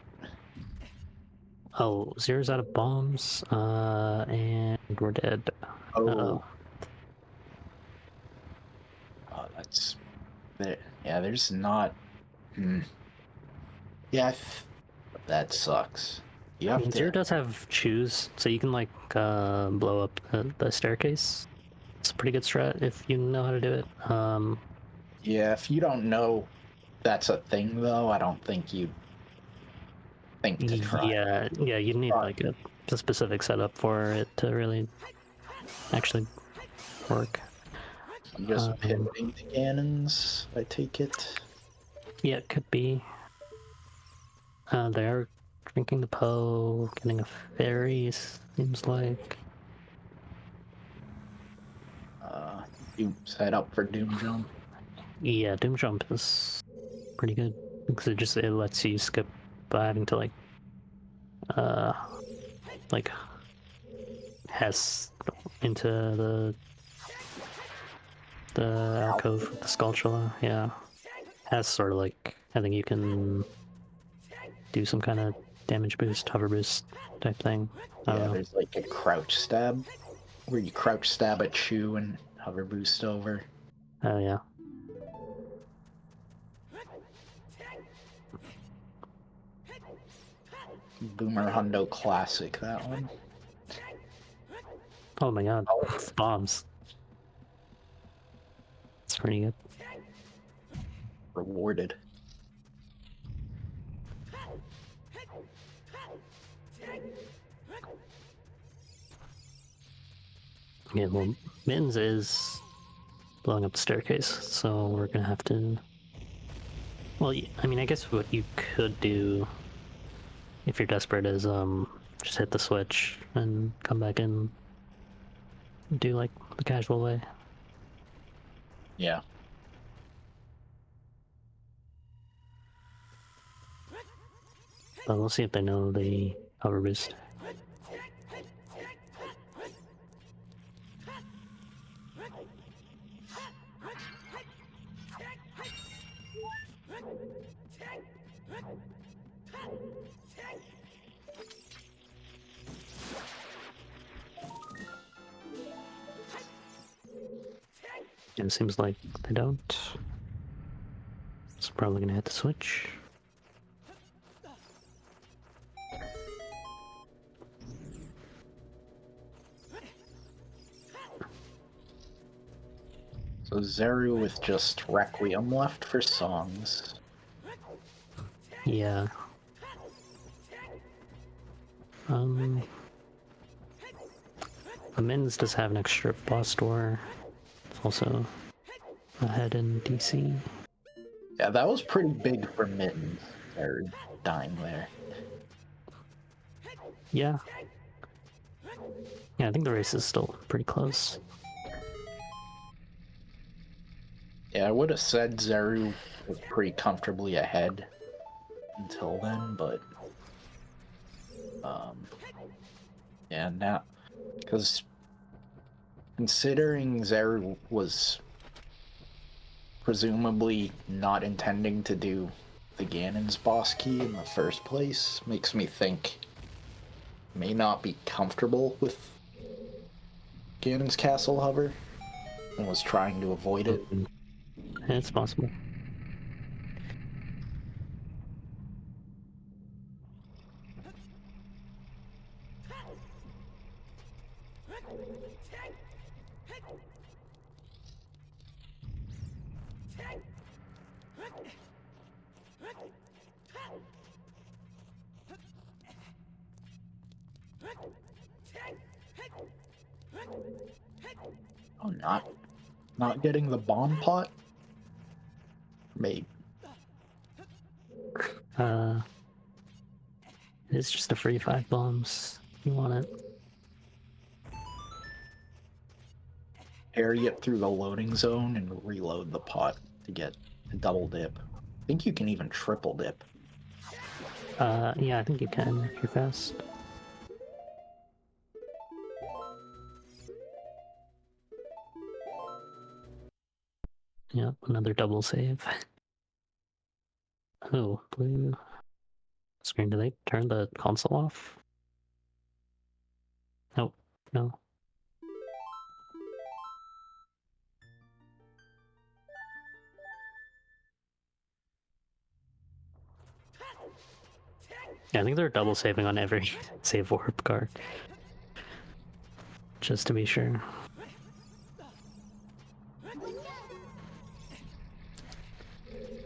Oh, Zero's out of bombs, and we're dead. Oh. That's there. Yeah, there's not. Yeah, that sucks. You I have mean, to. Zero does have choose, so you can like blow up the staircase. It's a pretty good strat if you know how to do it. Yeah, if you don't know that's a thing, though, I don't think you think to try. Yeah, you need like a specific setup for it to really actually work. I'm just pivoting to Ganon's, I take it. Yeah, it could be. They are drinking the Poe, getting a fairy, seems like. You set up for Doom Jump. Yeah, Doom Jump is pretty good because it lets you skip by having to like Hess into the alcove with the Skulltula. Yeah, Hess sort of like, I think you can do some kind of damage boost, hover boost type thing. I don't know. There's like a crouch stab. where you crouch stab at Chu and hover boost over. Oh yeah. Boomer Hundo classic, that one. Oh my god, it's bombs. It's pretty good. Rewarded. Yeah, well, Mittens is blowing up the staircase, so we're gonna have to... Well, I mean, I guess what you could do, if you're desperate, is just hit the switch and come back in. Do like the casual way. Yeah. But we'll see if they know the hover boost. And it seems like they don't. So probably gonna hit the switch. So Zeru with just Requiem left for songs. Yeah. Mittens does have an extra boss door. It's also ahead in DC. Yeah, that was pretty big for Mittens. They're dying there. Yeah. Yeah, I think the race is still pretty close. Yeah, I would have said Zeru was pretty comfortably ahead until then, but yeah, now because considering Zeru was presumably not intending to do the Ganon's boss key in the first place, makes me think may not be comfortable with Ganon's castle hover and was trying to avoid it. It's possible. Oh, not getting the bomb pot? Maybe. It's just a free 5 bombs. If you want it. Carry it through the loading zone and reload the pot to get a double dip. I think you can even triple dip. Yeah, I think you can if you're fast. Yep, another double save. Oh, blue screen. Do they turn the console off? Nope, no. Yeah, I think they're double saving on every save warp card. Just to be sure.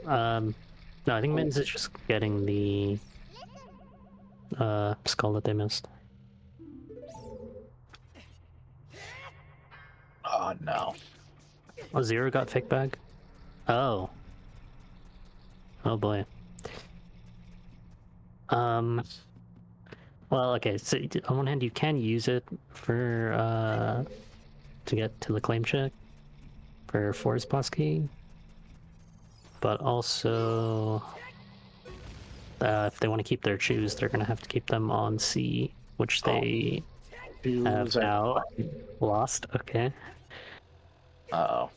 No, I think Mittens is just getting the skull that they missed. Oh no. Oh, Zero got fake bag? Oh. Oh boy. Well, okay, so on one hand you can use it for, to get to the claim check for Forest Boss Key, but also, if they want to keep their shoes, they're gonna have to keep them on C, which they have now lost. Okay. Uh-oh.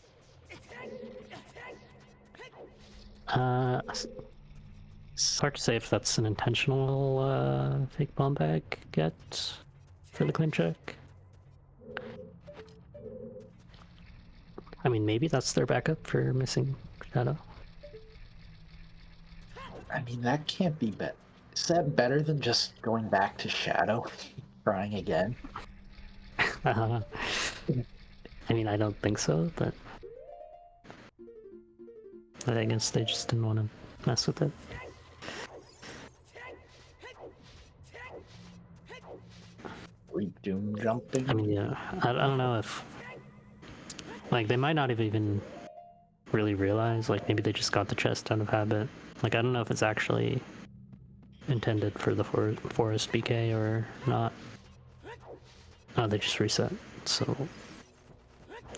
It's hard to say if that's an intentional fake bomb bag get for the claim check. I mean, maybe that's their backup for missing Shadow. I mean, that can't be bad. Is that better than just going back to Shadow, trying again? I mean, I don't think so, but I guess they just didn't want to mess with it. Doom jumping? I mean, yeah, I don't know if... Like, they might not have even really realized, like, maybe they just got the chest out of habit. Like, I don't know if it's actually intended for the forest BK or not. Oh, they just reset, so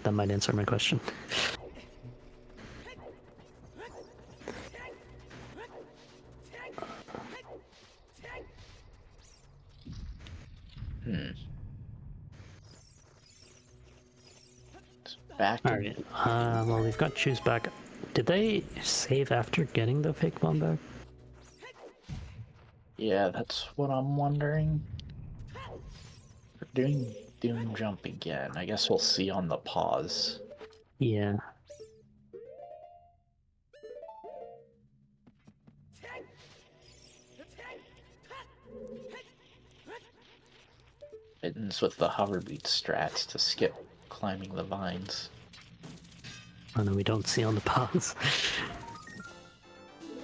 that might answer my question. Back Alright, well, we've got Choose back. Did they save after getting the fake bomb back? Yeah, that's what I'm wondering. We're doing Doom jump again. I guess we'll see on the pause. Yeah. Mittens with the hover boot strats to skip climbing the vines. Oh no, we don't see on the pause.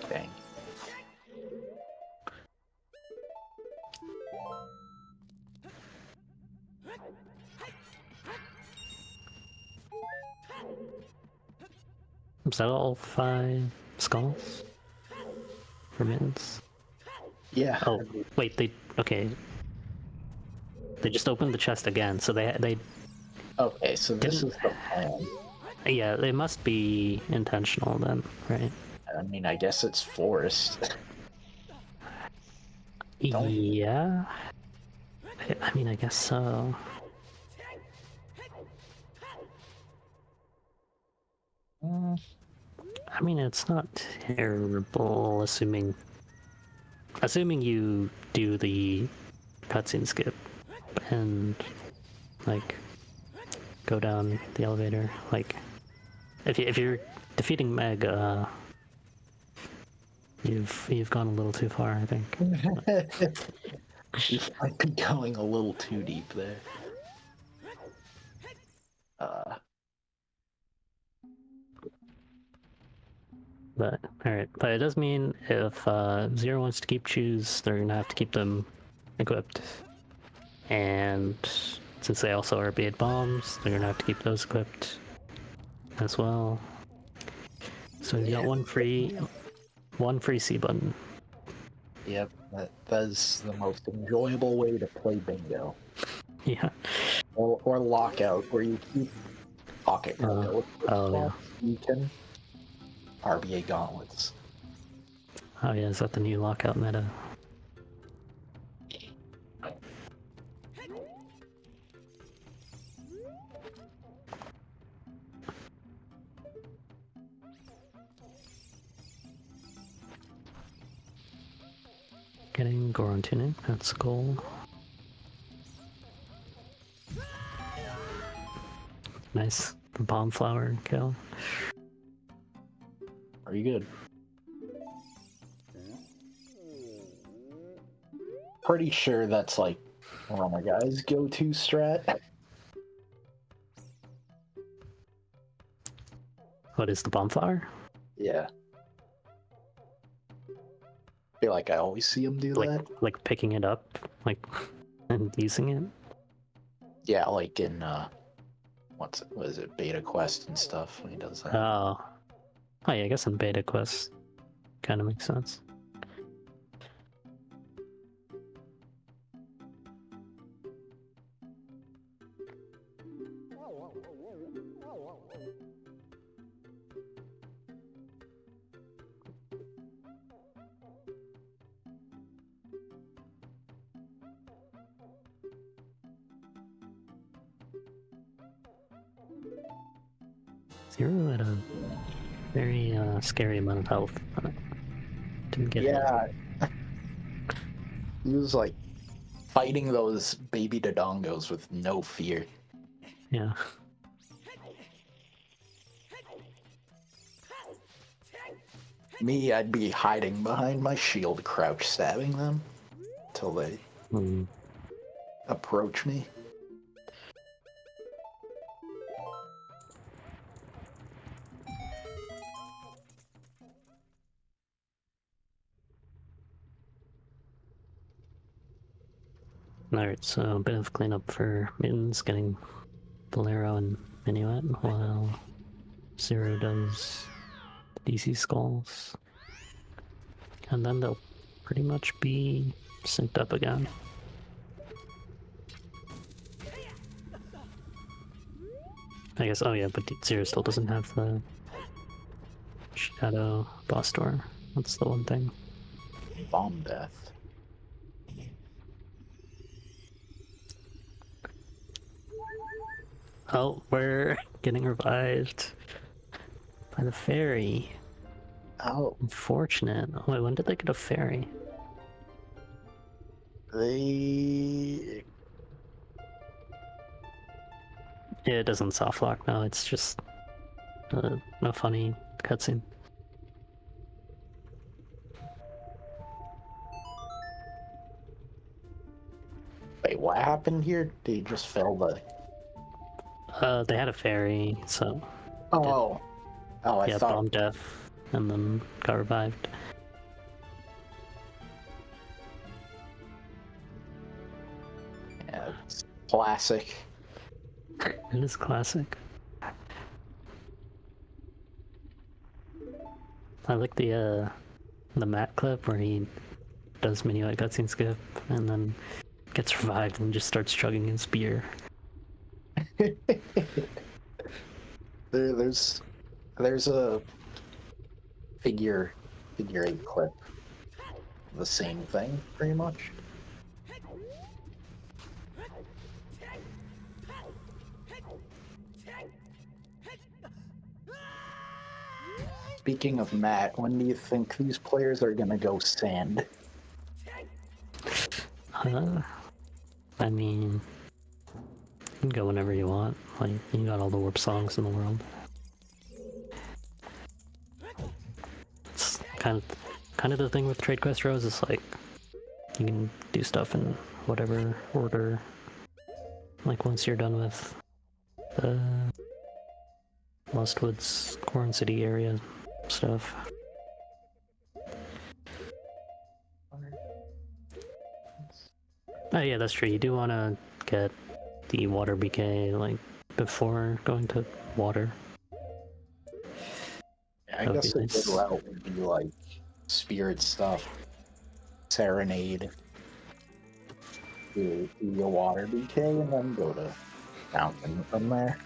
Dang. Is that all 5 skulls? For mittens? Yeah. Oh, wait, okay. They just opened the chest again, so they Okay, so this is the plan. yeah, they must be intentional then, right? I mean, I guess it's forest. Don't- Yeah. I mean, I guess so. I mean, it's not terrible, assuming you do the cutscene skip and like go down the elevator. Like, if you're defeating Meg, you've gone a little too far, I think. You might be going a little too deep there. But alright, but it does mean if Zero wants to keep Choose, they're gonna have to keep them equipped. And since they also are Bead Bombs, they're gonna have to keep those equipped as well. So you got one free C button. Yep, that's the most enjoyable way to play bingo. Yeah. Or lockout, where you keep pocket bingo. Oh yeah. You can RBA gauntlets. Oh yeah, is that the new lockout meta? Getting Goron Tunic, that's cool. Nice bomb flower kill. Are you good? Pretty sure that's like one of my guys' go-to strat. What is the bomb flower? Yeah. Feel like I always see him do that. Like picking it up, like, and using it? Yeah, like in what is it, Beta Quest and stuff when he does that. Oh yeah, I guess in Beta Quest kind of makes sense. Zero had a very scary amount of health, but didn't get hit. He was like fighting those baby Dodongos with no fear. Yeah. Me, I'd be hiding behind my shield, crouch stabbing them till they Hmm. approach me. Alright, so a bit of cleanup for Mittens, getting Bolero and Minuet, while Zero does DC Skulls. And then they'll pretty much be synced up again. I guess, oh yeah, but Zero still doesn't have the Shadow boss door. That's the one thing. Bomb death. Oh, we're getting revived by the fairy. Oh, Unfortunate. Oh, wait, when did they get a fairy? they. Yeah, it doesn't soft lock now, it's just a funny cutscene. Wait, what happened here? They just fell the. They had a fairy, so Oh. Oh, I yeah, thought. bomb death, and then got revived. Yeah, it's classic. It is classic. I like the Matt clip where he does Minuet cutscene skip and then gets revived and just starts chugging his beer. there's a figure 8 clip. The same thing, pretty much. Speaking of Matt, when do you think these players are gonna go sand? I mean, you can go whenever you want. Like, you got all the warp songs in the world. It's kind of the thing with Trade Quest Rose is like, you can do stuff in whatever order. Like once you're done with the Lost Woods, Corn City area stuff. Oh yeah, that's true. You do want to get the water BK like before going to water. I That would guess be a nice. good route would be like spirit stuff, serenade, do your water BK, and then go to fountain from there.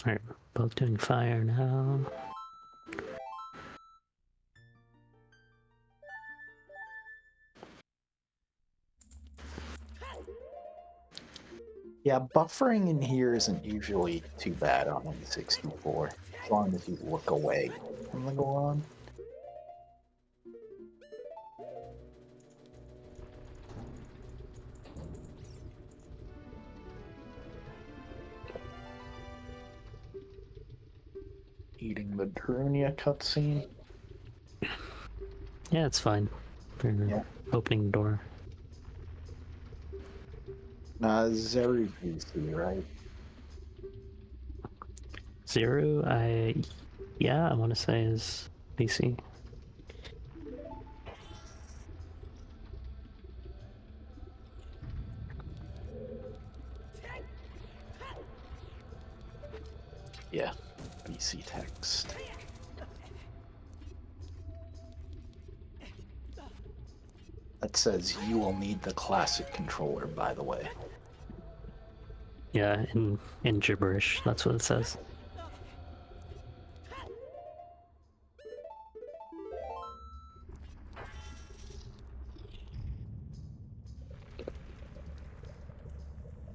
Alright, both doing fire now. Yeah, buffering in here isn't usually too bad on N64, as long as you look away from the Goron. Eating the Darunia cutscene. Yeah, it's fine. For opening the door. Zeru's PC, right? Zero, I want to say is PC. Yeah, PC text. That says you will need the classic controller, by the way. Yeah, in gibberish, that's what it says.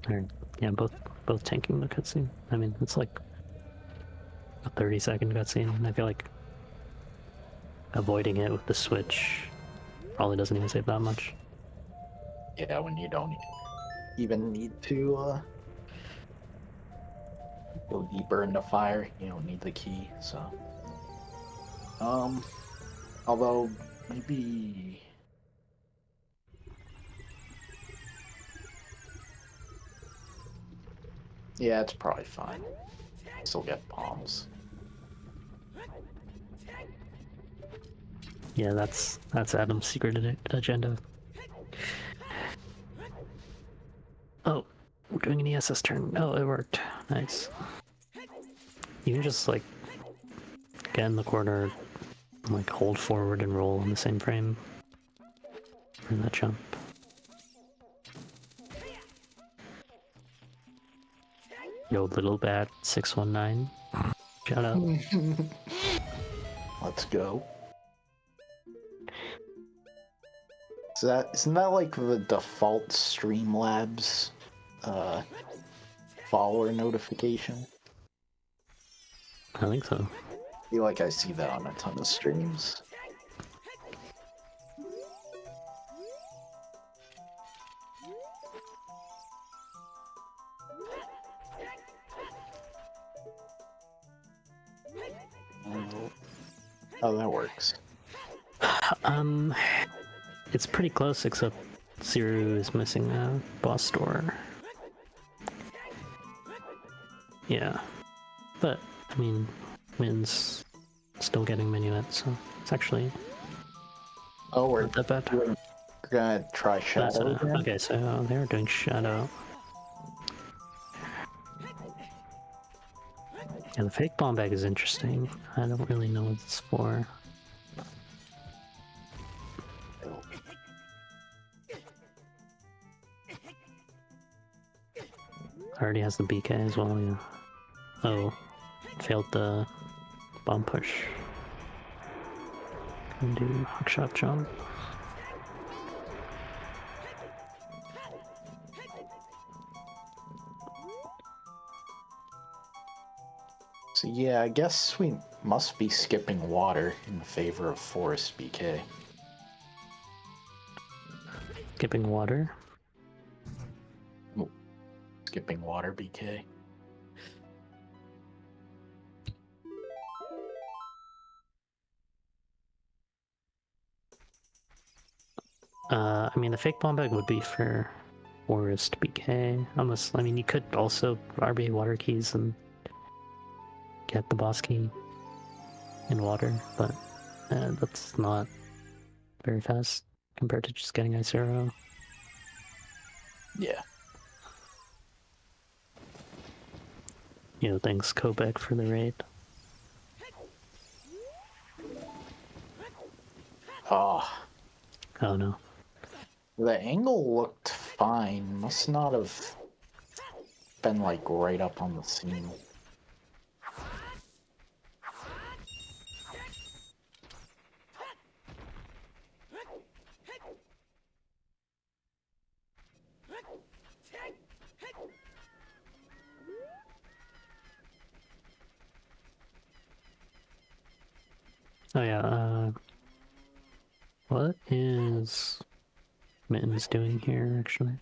Alright, yeah, both tanking the cutscene. I mean, it's like a 30-second cutscene. I feel like avoiding it with the switch probably doesn't even save that much. Yeah, when you don't even need to go deeper into fire, you don't need the key, so. Although, maybe... Yeah, it's probably fine. Still get bombs. Yeah, that's Adam's secret agenda. Oh, we're doing an ESS turn. Oh, it worked. Nice. You can just like get in the corner, like hold forward and roll in the same frame for that jump. Yo, little bad 619. Shout out. Let's go. Isn't that like the default Streamlabs follower notification? I think so. I feel like I see that on a ton of streams. Oh, that works. It's pretty close, except Zero is missing a boss door. Yeah, but I mean, Min's still getting minuets, so it's actually Oh, not that bad. we're gonna try Shadow again? Okay, so they're doing Shadow. Yeah, the fake bomb bag is interesting. I don't really know what it's for. Already has the BK as well, yeah. Oh, failed the bomb push. Can do hookshot jump. So yeah, I guess we must be skipping water in favor of Forest BK. Skipping water. Skipping water BK. I mean, the fake bomb bag would be for Forest BK. Unless, I mean, you could also RB water keys and get the boss key in water, but that's not very fast compared to just getting Ice Arrow. Yeah. You know, thanks Kobek for the raid. Oh, Oh no. the angle looked fine. Must not have been like right up on the scene. Oh yeah, what is Mittens doing here, actually?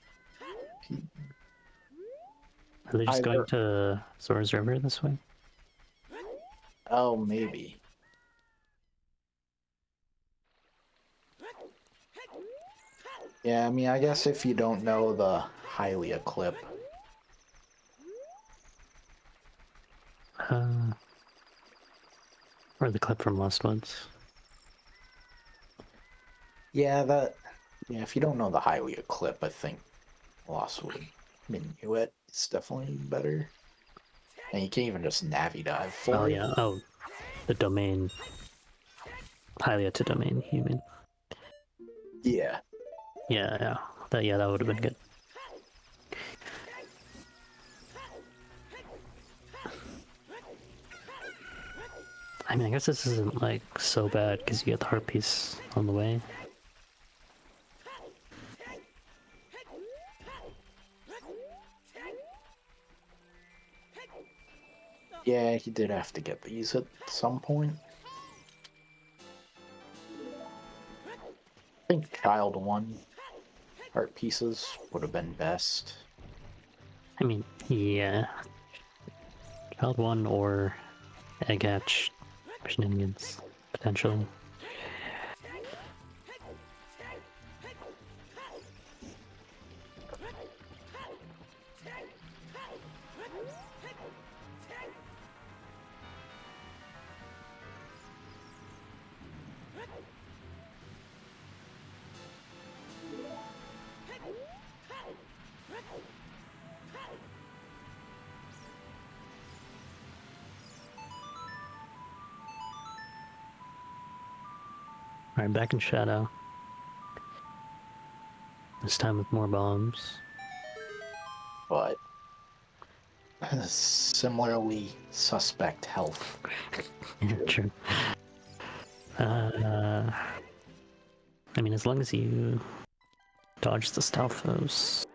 Are they just going to Zora's River this way? Oh, maybe. Yeah, I mean, I guess if you don't know the Hylia clip. Or the clip from Lost Woods. Yeah, if you don't know the Hylia clip, I think Lostwood Minuet is definitely better. And you can even just Navi dive for Oh it. yeah, oh, the domain. Hylia to domain, you mean? Yeah. Yeah, that would have been good. I mean, I guess this isn't like so bad because you get the heart piece on the way. Yeah, he did have to get these at some point. think Child 1 art pieces would have been best. I mean, yeah. Child 1 or Egg Hatch shenanigans, potentially. Alright, back in Shadow. This time with more bombs. But similarly suspect health. Yeah, true. I mean, as long as you dodge the Stalfos,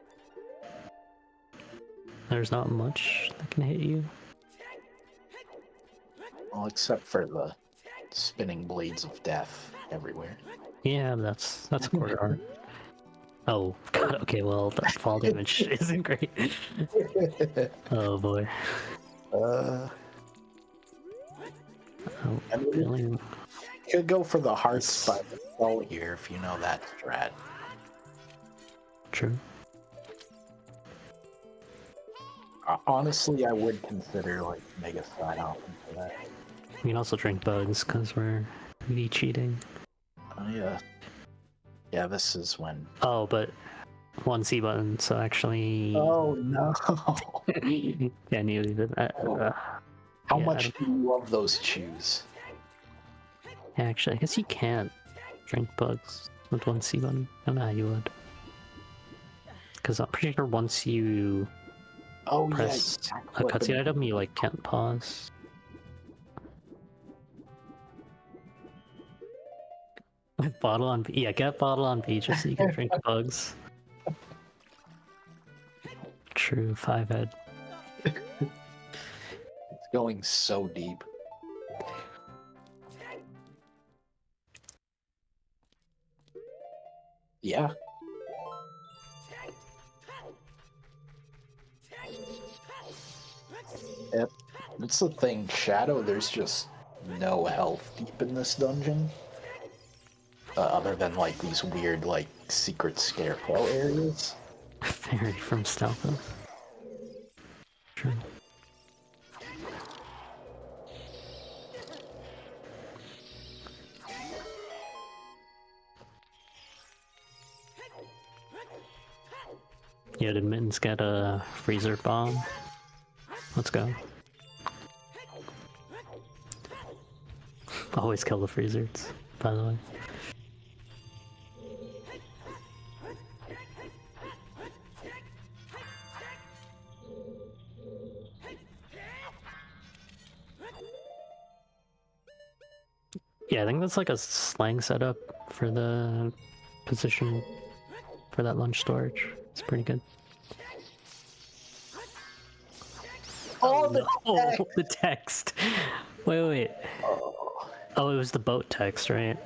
there's not much that can hit you. Well, except for the spinning blades of death everywhere. Yeah, that's a quarter art. Oh, God, okay, well, that fall damage isn't great. Oh boy. Uh, Oh, I mean, feeling you could go for the hearts by the skull here if you know that strat. true. Honestly, I would consider like Mega Scion for that. We can also drink bugs because we're cheating. Oh yeah. Yeah, this is when. Oh, but one C button, so actually. Oh no! Yeah, nearly did that. How yeah, much do you love those chews? Actually, I guess you can't drink bugs with one C button. I don't know how you would. Because I'm pretty sure once you Oh press yeah, a cutscene item, you like can't pause. With bottle on B, yeah, get bottle on B just so you can drink bugs. True, 5-head. It's going so deep. Yeah. Yep. That's the thing, Shadow, there's just no health deep in this dungeon. Other than, like, these weird, like, secret scarecrow areas. Fairy from Stalfos. True. Yeah, did Mittens get a freezer bomb? Let's go. Always kill the freezers, by the way. Yeah, I think that's like a slang setup for the position for that lunch storage. It's pretty good. Oh, the text! Wait. Oh, it was the boat text, right?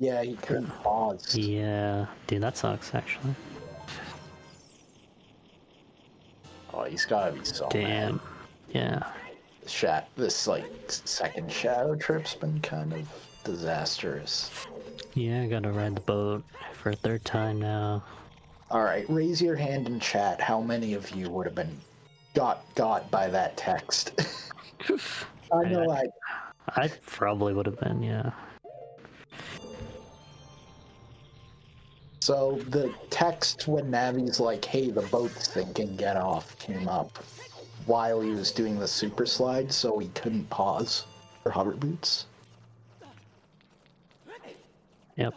Yeah, he couldn't pause. Yeah, dude, that sucks, actually. Oh, he's gotta be so Damn. mad. Yeah. This, like, second Shadow trip's been kind of disastrous. Yeah, I gotta ride the boat for a third time now. Alright, raise your hand in chat. How many of you would have been got by that text? I know I probably would have been, yeah. So the text when Navi's like, hey, the boat's sinking, get off, came up while he was doing the super slide, so he couldn't pause for hover boots. Yep.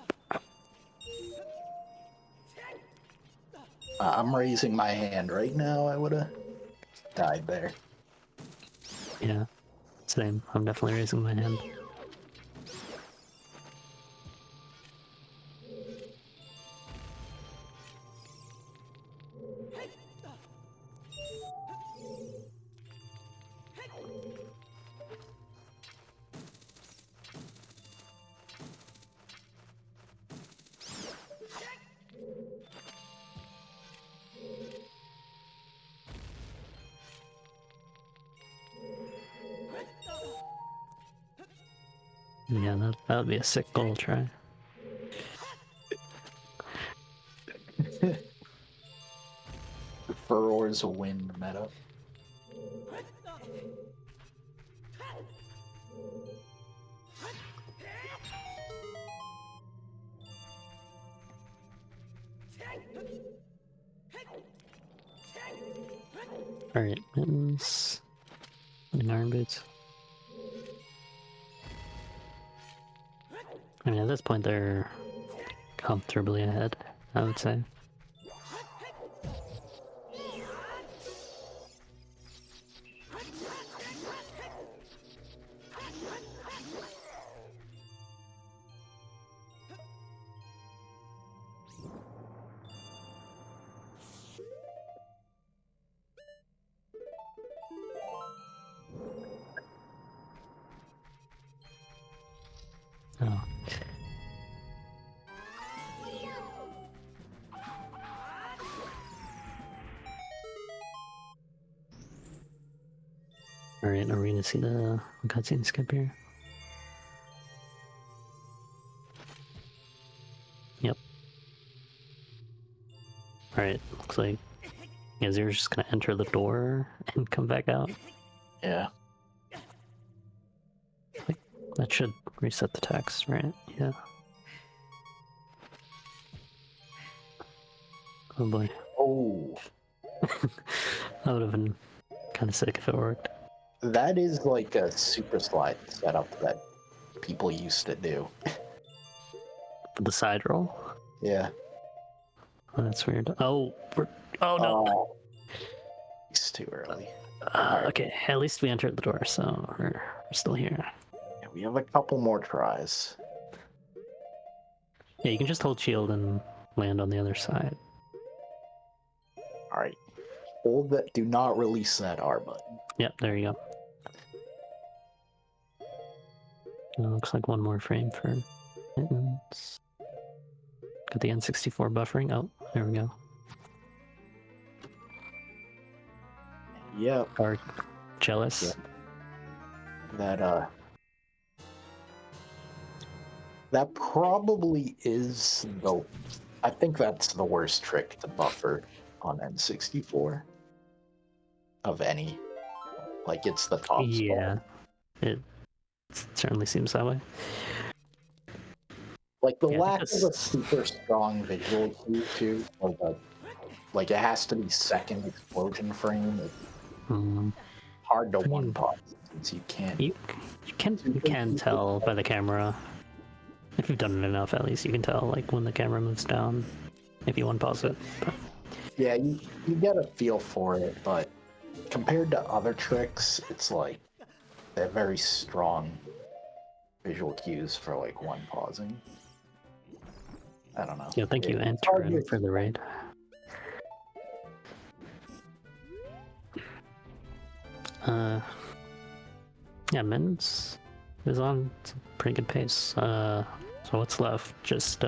I'm raising my hand right now. I would have died there. Yeah. Same. I'm definitely raising my hand. Yeah, that would be a sick goal try. Furor's wind meta. Alright, mittens. And iron boots. I mean, at this point, they're comfortably ahead, I would say. Oh. Alright, are we gonna see the cutscene skip here? Yep. Alright, looks like Azir's just gonna enter the door and come back out. Yeah. That should reset the text, right? Yeah. Oh boy. Oh, That would have been kind of sick if it worked. that is like a super slide setup that people used to do. For the side roll? Yeah. Oh, that's weird. Oh, oh no! Oh, it's too early. Okay, at least we entered the door, so we're still here. Yeah, we have a couple more tries. Yeah, you can just hold shield and land on the other side. All right. Hold that. Do not release that R button. Yep, there you go. Looks like one more frame for mittens. Got the N64 buffering. Oh, there we go. Yep. Or jealous. Yep. That probably is the. I think that's the worst trick to buffer on N64 of any. Like, it's the top Yeah, spot. it certainly seems that way. Like, the Yeah, lack of because- a super strong visual cue, too. Like, it has to be second explosion frame. It's hard to one pause since you can't. You can tell by the camera. If you've done it enough, at least you can tell like when the camera moves down. If you unpause it. But... Yeah, you get a feel for it, but compared to other tricks, it's like they're very strong visual cues for like one pausing. I don't know. Yeah, thank you, It's hard Antorin, to for the raid. Yeah, Mittens is on some pretty good pace. So what's left? Just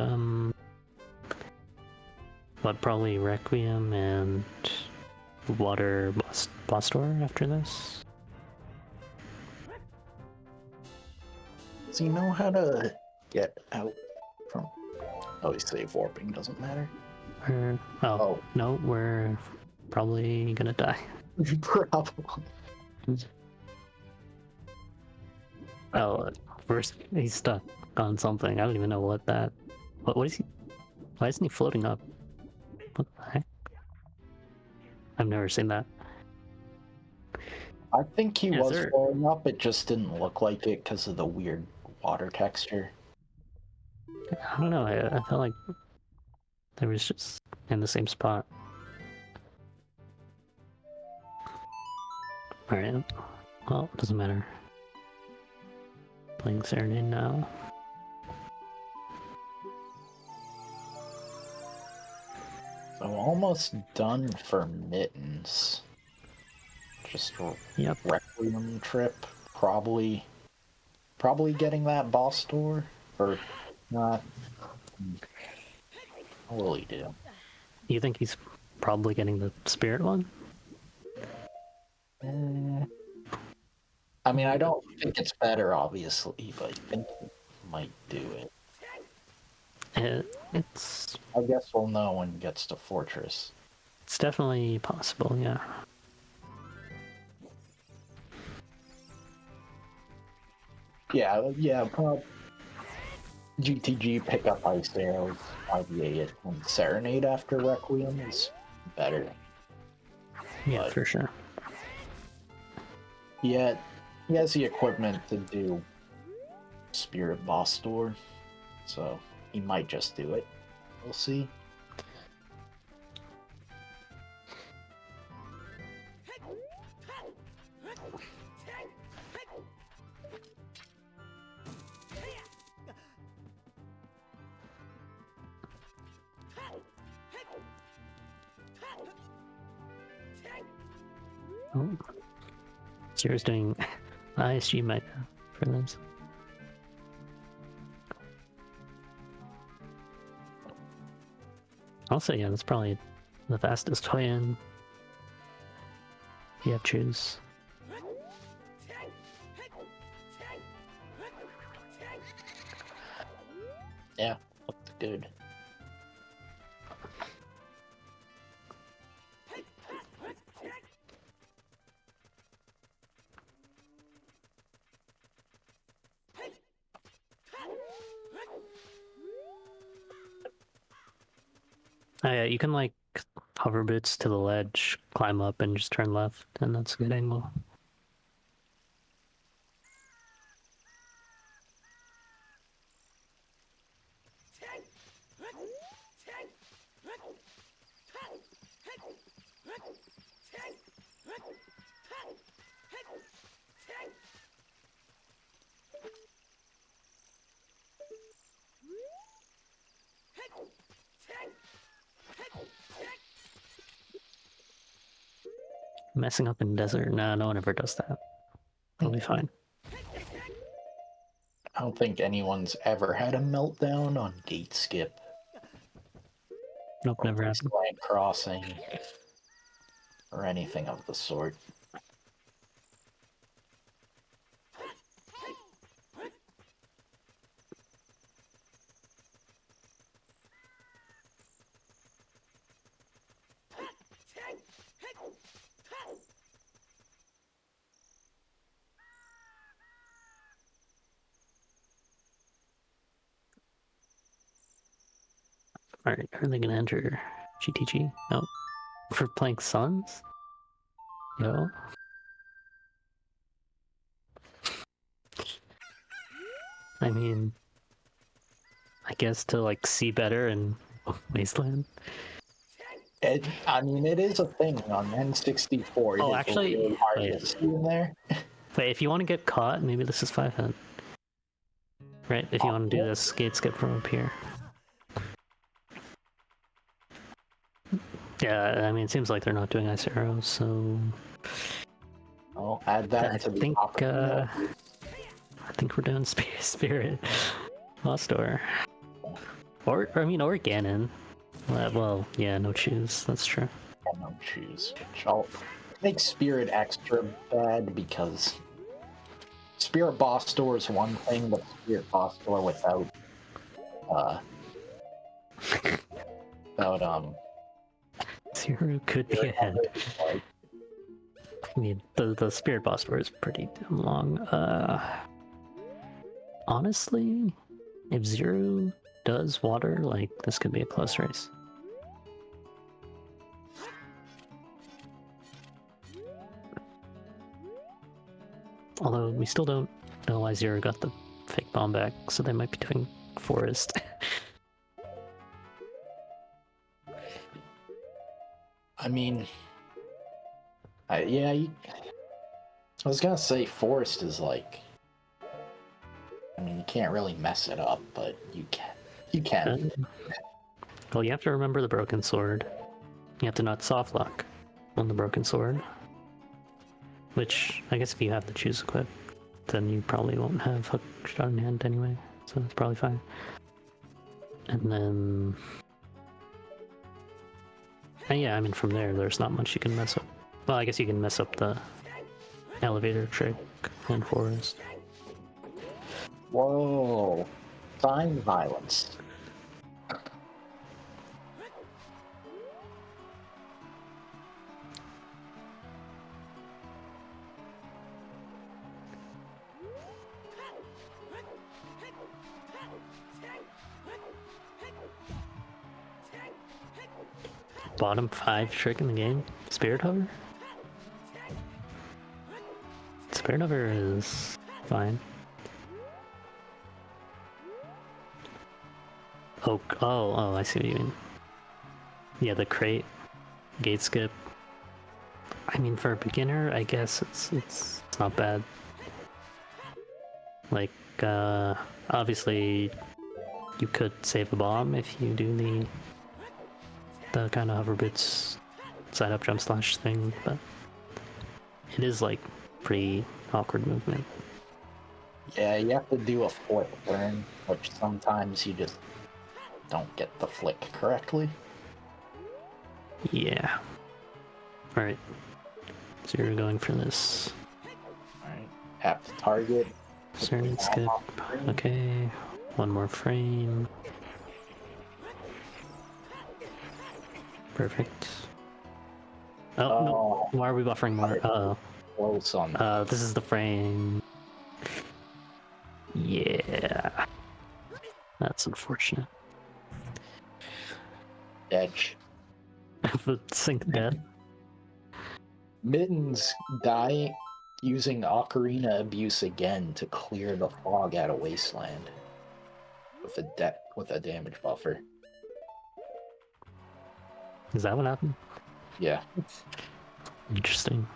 what, probably Requiem and Water Boss Door after this. Does he know how to get out from? Oh, he save warping doesn't matter. Oh no, we're probably gonna die. Probably. Oh, first he's stuck on something. I don't even know what that. What is he? Why isn't he floating up? What the heck? I've never seen that. I think he Yeah, was sir. flowing up. It just didn't look like it because of the weird water texture. I don't know. I felt like they was just in the same spot. All right. Well, it doesn't matter. Playing Serenade now. So almost done for Mittens. Just Yep. Requiem trip. Probably getting that boss door or not. What will he do? You think he's probably getting the spirit one? I mean, I don't think it's better, obviously, but I think might do it. It's I guess we'll know when it gets to Fortress. it's definitely possible, yeah. Yeah, GTG pick up Ice Arrows, IVA it, and Serenade after Requiem is better. Yeah, But for sure. yeah, he has the equipment to do Spirit Boss Door, so he might just do it. We'll see. Oh. Zero's doing ISG might for this. Also, yeah, that's probably the fastest way in. If you have choose. Yeah, looked good. Oh yeah, you can like hover boots to the ledge, climb up, and just turn left, and that's a good angle. Messing up in desert? Nah, no one ever does that. It'll be fine. I don't think anyone's ever had a meltdown on Gate Skip Nope, or never happened. Land Crossing or anything of the sort. Alright, are they gonna enter GTG? No. For playing Suns? No. I mean, I guess to like see better in Wasteland. I mean, it is a thing on N64. Oh, It is actually, really hard wait. to see in there. Wait, if you want to get caught, maybe this is 5 hit. Right, if you want to do yeah. this gate skip from up here. Yeah, I mean, it seems like they're not doing ice arrows, so I'll add that I to the think top of the I think we're doing Spirit Lost Door. Or I mean, or Ganon. Well, yeah, no choose. That's true. no choose. Which I'll make Spirit extra bad because Spirit Boss Door is one thing, but Spirit Boss Door without Zero could be ahead. Like, I mean, the Spirit Boss Door is pretty damn long. Honestly, if Zero does water, like, this could be a close race. Although, we still don't know why Zero got the fake bomb back, so they might be doing Forest. I mean, I was gonna say Forest is like, I mean, you can't really mess it up, but you can. You can. Well, you have to remember the Broken Sword. You have to not soft lock on the Broken Sword. Which, I guess if you have the choose equipped, then you probably won't have Hook Shot in hand anyway, so that's probably fine. And then... And yeah, I mean, from there's not much you can mess up. Well, I guess you can mess up the elevator trick and Forest. Whoa. Sign violence. Bottom 5 trick in the game? Spirit Hover? Spirit Hover is fine. Oh, I see what you mean. Yeah, the crate, gate skip. I mean, for a beginner, I guess it's not bad. Like, obviously, you could save a bomb if you do the kind of hover boots side up jump slash thing, but it is like pretty awkward movement. Yeah, you have to do a flip turn, which sometimes you just don't get the flick correctly. Yeah. Alright. So you're going for this. Alright. Tap the target. Certain skip. Okay. One more frame. Perfect. Oh, no. Why are we buffering more? Uh-oh. Close on This is the frame. Yeah. That's unfortunate. edge. The sync death. Mittens die using Ocarina Abuse again to clear the fog out of Wasteland with a damage buffer. Is that what happened? Yeah. Interesting.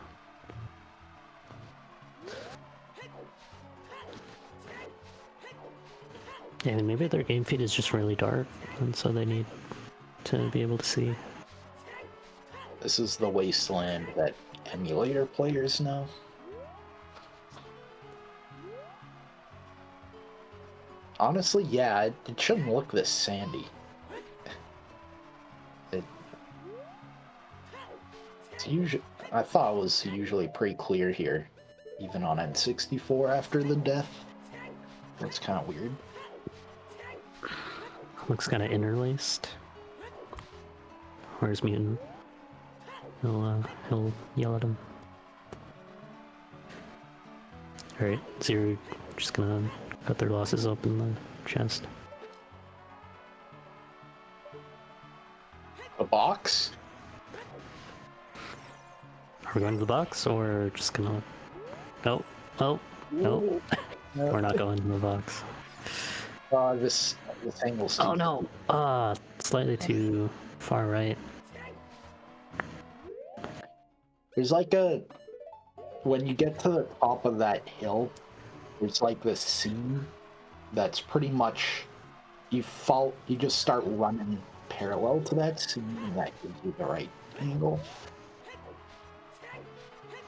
Yeah, maybe their game feed is just really dark, and so they need to be able to see. This is the Wasteland that emulator players know. Honestly, yeah, it shouldn't look this sandy. It's usually, I thought it was usually pretty clear here, even on N64 after the death. It's kind of weird. Looks kind of interlaced. Where's Mutant? He'll yell at him. Alright, so you're just gonna cut their losses up in the chest. A box? Are we going to the box, or just gonna... Nope. Oh, nope. No. We're not going to the box. This angle's too... Oh no! Slightly too far right. There's like a... When you get to the top of that hill, there's like this scene that's pretty much... You just start running parallel to that scene, and that gives you the right angle.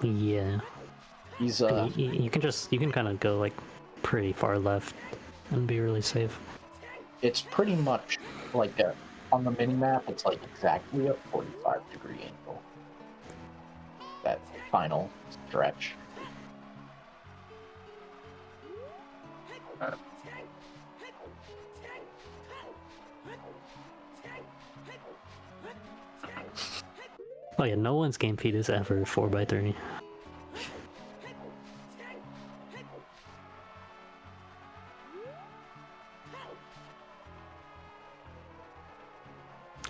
Yeah. He's You can kind of go like pretty far left and be really safe. It's pretty much like on the mini-map, it's like exactly a 45-degree angle. That final stretch. Oh yeah, no one's game feed is ever 4x3.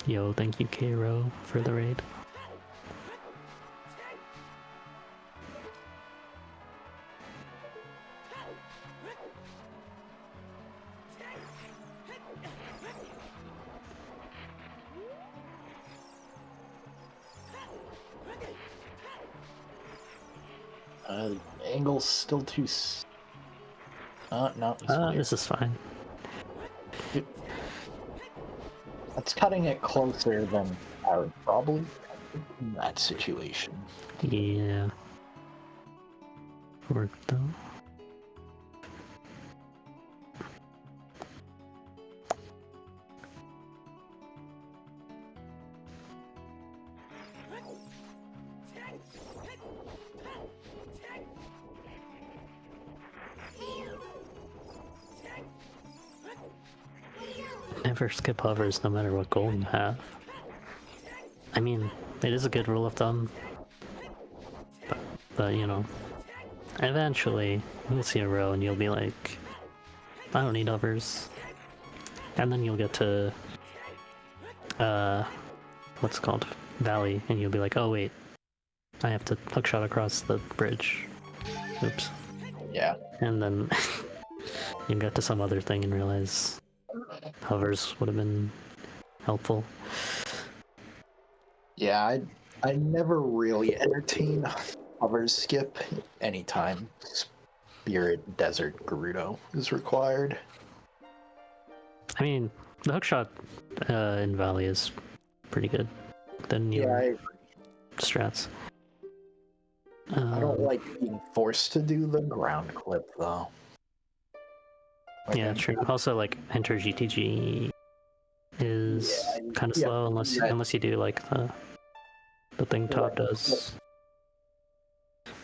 Yo, thank you K-Ro for the raid. Angle's still too... no, This is fine. That's cutting it closer than I would probably in that situation. Yeah. Worked though. never skip hovers no matter what goal you have. I mean, it is a good rule of thumb, but you know, eventually you'll see a row and you'll be like, I don't need hovers. And then you'll get to, what's it called? Valley, and you'll be like, oh wait, I have to hookshot across the bridge. Oops. Yeah. And then you get to some other thing and realize hovers would have been helpful. Yeah, I never really entertain hover skip anytime Spirit Desert Gerudo is required. I mean, the hookshot in Valley is pretty good than your strats. I don't like being forced to do the ground clip though. Like, yeah, true. Also, like Enter GTG is kind of slow unless you do like the thing Top does.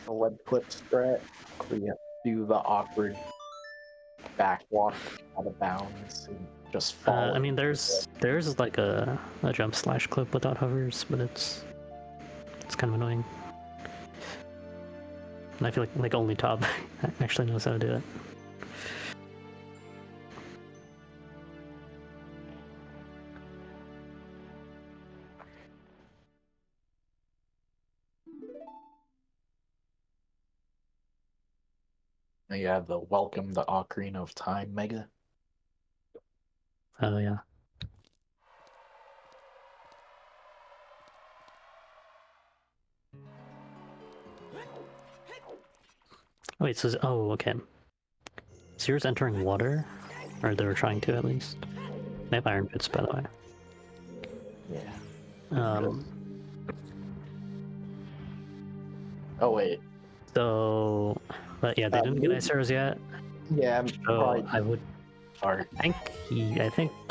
The web clip strat, where you have to do the awkward backwalk out of bounds and just fall. I mean, there's like a jump slash clip without hovers, but it's kind of annoying. And I feel like only Top actually knows how to do it. You have the Welcome the Ocarina of Time mega. Oh yeah. Wait, so okay. So yours entering water? Or they were trying to, at least. They have iron bits, by the way. Yeah. Oh wait. So, but yeah, they didn't get ice arrows yet. Yeah, so I would. I think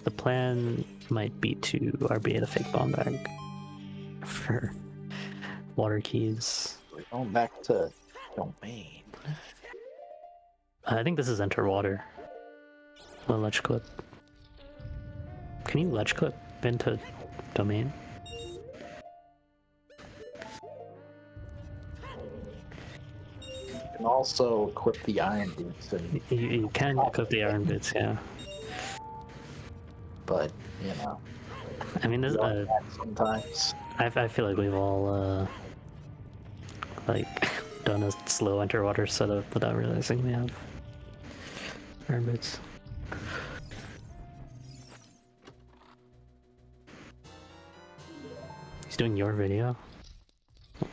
the plan might be to RBA the fake bomb bag for water keys. We're going back to domain. I think this is enter water. The ledge clip. Can you ledge clip into domain? You can also equip the iron boots. And You can equip the iron bits, yeah. But, you know. I mean, there's sometimes. I feel like we've all like done a slow underwater setup without realizing we have iron bits. He's doing your video?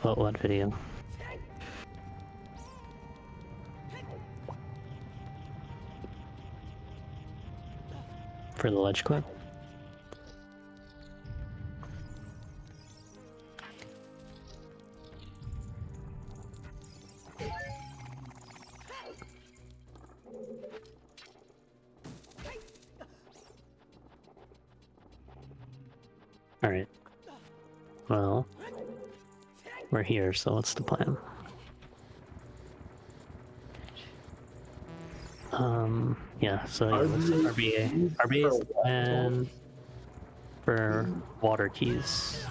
What video? For the ledge clip? Alright. Well, we're here, so what's the plan? Yeah, so yeah, let's do RBA. RBA is the plan for water keys.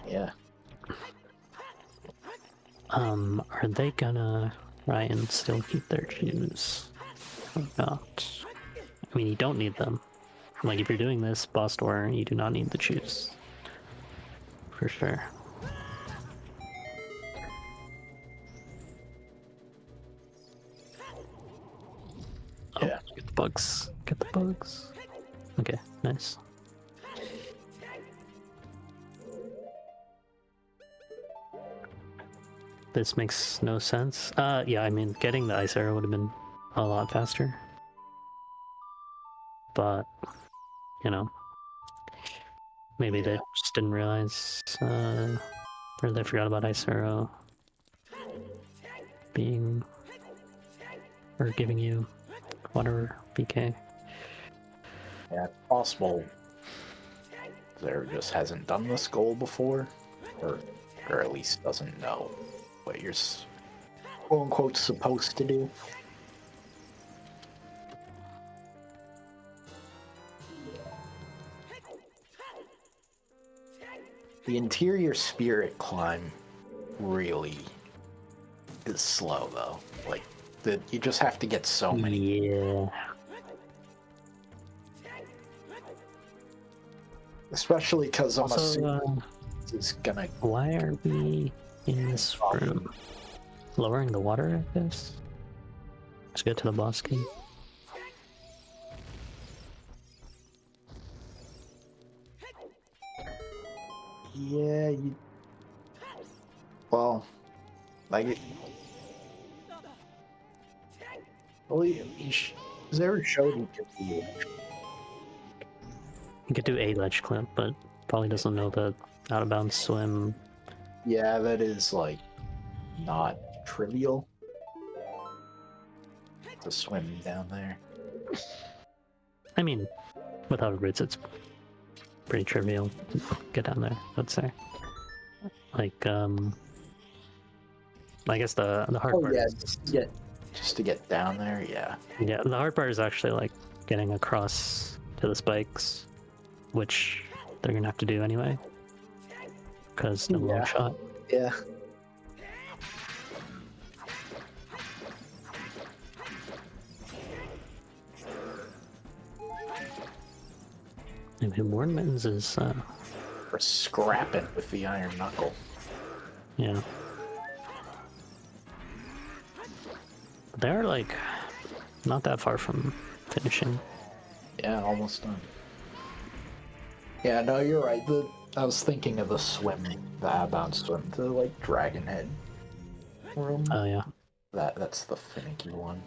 Yeah. Are they gonna try and still keep their shoes? Or not? I mean, you don't need them. Like, if you're doing this boss door, you do not need the shoes. For sure. Yeah. Oh, get the bugs. Get the bugs. Okay, nice. This makes no sense. Yeah, I mean, getting the ice arrow would have been a lot faster. But, you know, maybe they just didn't realize, or they forgot about ice arrow being, or giving you whatever BK. Yeah, it's possible there just hasn't done this goal before, or at least doesn't know what you're quote unquote supposed to do. The interior spirit climb really is slow though. Like you just have to get so many. Yeah. Especially because I'm Also, assuming it's gonna. why are we in this room? Lowering the water, I guess? Let's get to the boss key. Yeah, well, like, well, he's never showed he could be. He could do a ledge climb, but probably doesn't know the out of bounds swim. Yeah, that is like not trivial to swim down there. I mean, without roots, it's pretty trivial to get down there, I'd say. Like, I guess the hard part is just to get down there, yeah. Yeah, the hard part is actually like getting across to the spikes, which they're gonna have to do anyway, because no long shot. Yeah. I mean, Warren Mittens is, We're scrapping with the iron knuckle. yeah. They're like not that far from finishing. Yeah, almost done. Yeah, no, you're right. I was thinking of the swim, the outbound swim, the like dragon head room. Oh yeah. That's the finicky one.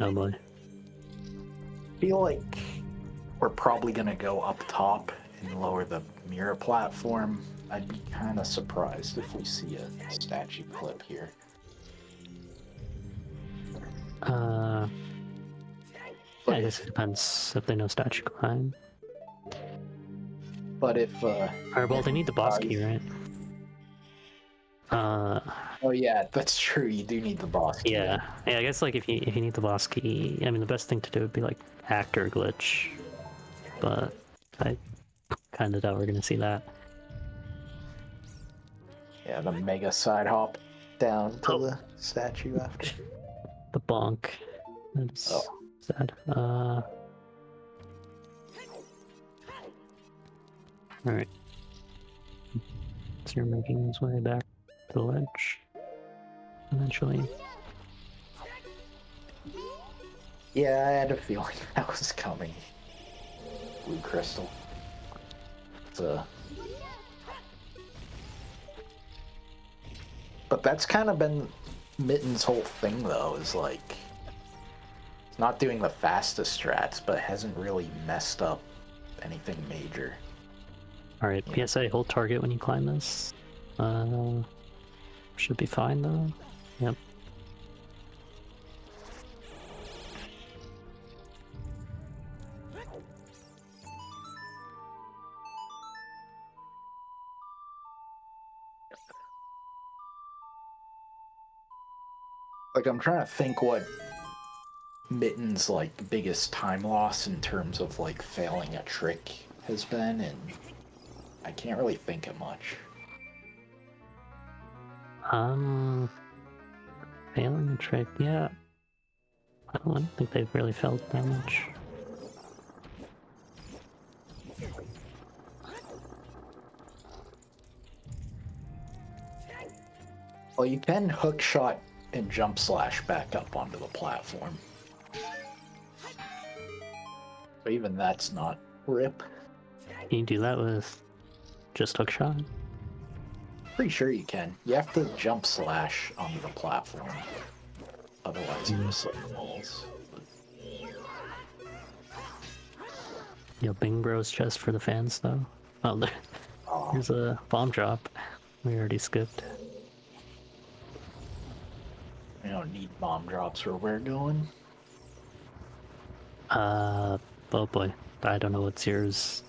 Oh boy. I feel like we're probably gonna go up top and lower the mirror platform. I'd be kind of surprised if we see a statue clip here. Yeah, I guess it depends if they know statue climb. But if Or well, they need the boss key, right? Oh yeah, that's true. You do need the boss key. Yeah, I guess like if you need the boss key, I mean the best thing to do would be like actor glitch, but I kind of doubt we're gonna see that. Yeah, the mega side hop down to the statue after. The bonk. That's sad. Alright. So you're making his way back to the ledge. Eventually. Yeah, I had a feeling that was coming. Blue crystal. But that's kind of been Mitten's whole thing, though, is like not doing the fastest strats, but hasn't really messed up anything major. Alright, PSA, hold target when you climb this. Should be fine though. Yep. Like, I'm trying to think what Mitten's like biggest time loss in terms of like failing a trick has been, and I can't really think of much. Failing the trick, yeah. I don't think they've really felt that much. Well, you can hook shot and jump slash back up onto the platform. So even that's not rip. Can you do that with just hook shot? Pretty sure you can. You have to jump slash onto the platform. Otherwise you just like falls. Yo, Bing Bros chest for the fans though. Oh, there's a bomb drop. We already skipped. We don't need bomb drops where we're going. Oh boy. I don't know what's yours.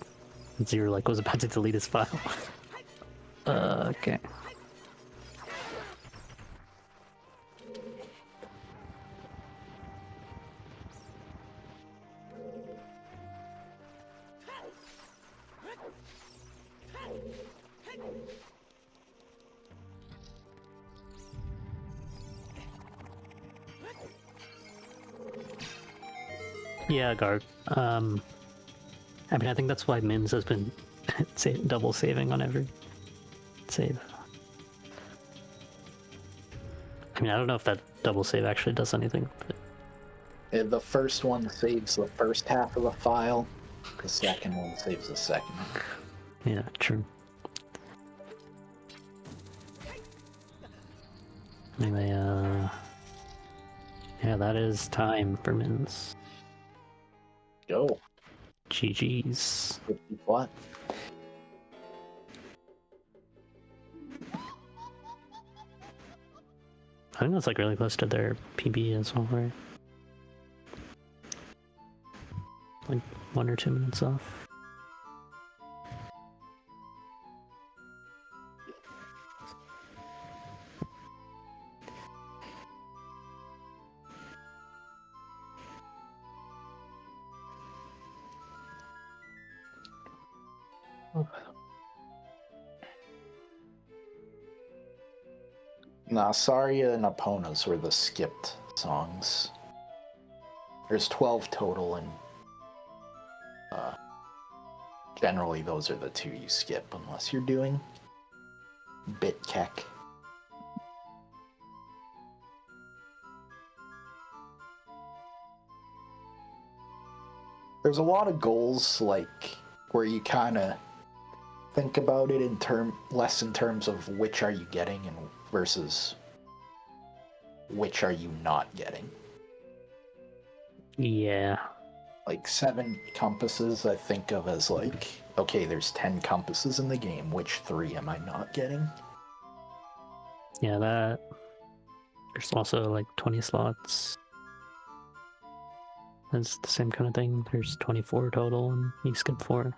Zero like was about to delete his file. Okay. Yeah, Garg. I mean, I think that's why Mins has been double saving on every save. I mean, I don't know if that double save actually does anything, but The first one saves the first half of the file. The second one saves the second. yeah, true. Anyway, yeah, that is time for Mins. Go. GG's. 50 flat. I think that's like really close to their PB as well, right? Like 1 or 2 minutes off. Nah, Saria and Epona's were the skipped songs. There's 12 total, and generally those are the 2 you skip unless you're doing Bitkek. There's a lot of goals like where you kind of think about it less in terms of which are you getting and versus which are you not getting. Yeah. Like 7 compasses I think of as like, okay, there's 10 compasses in the game, which 3 am I not getting? Yeah, that. There's also like 20 slots. That's the same kind of thing. There's 24 total, and you skip 4.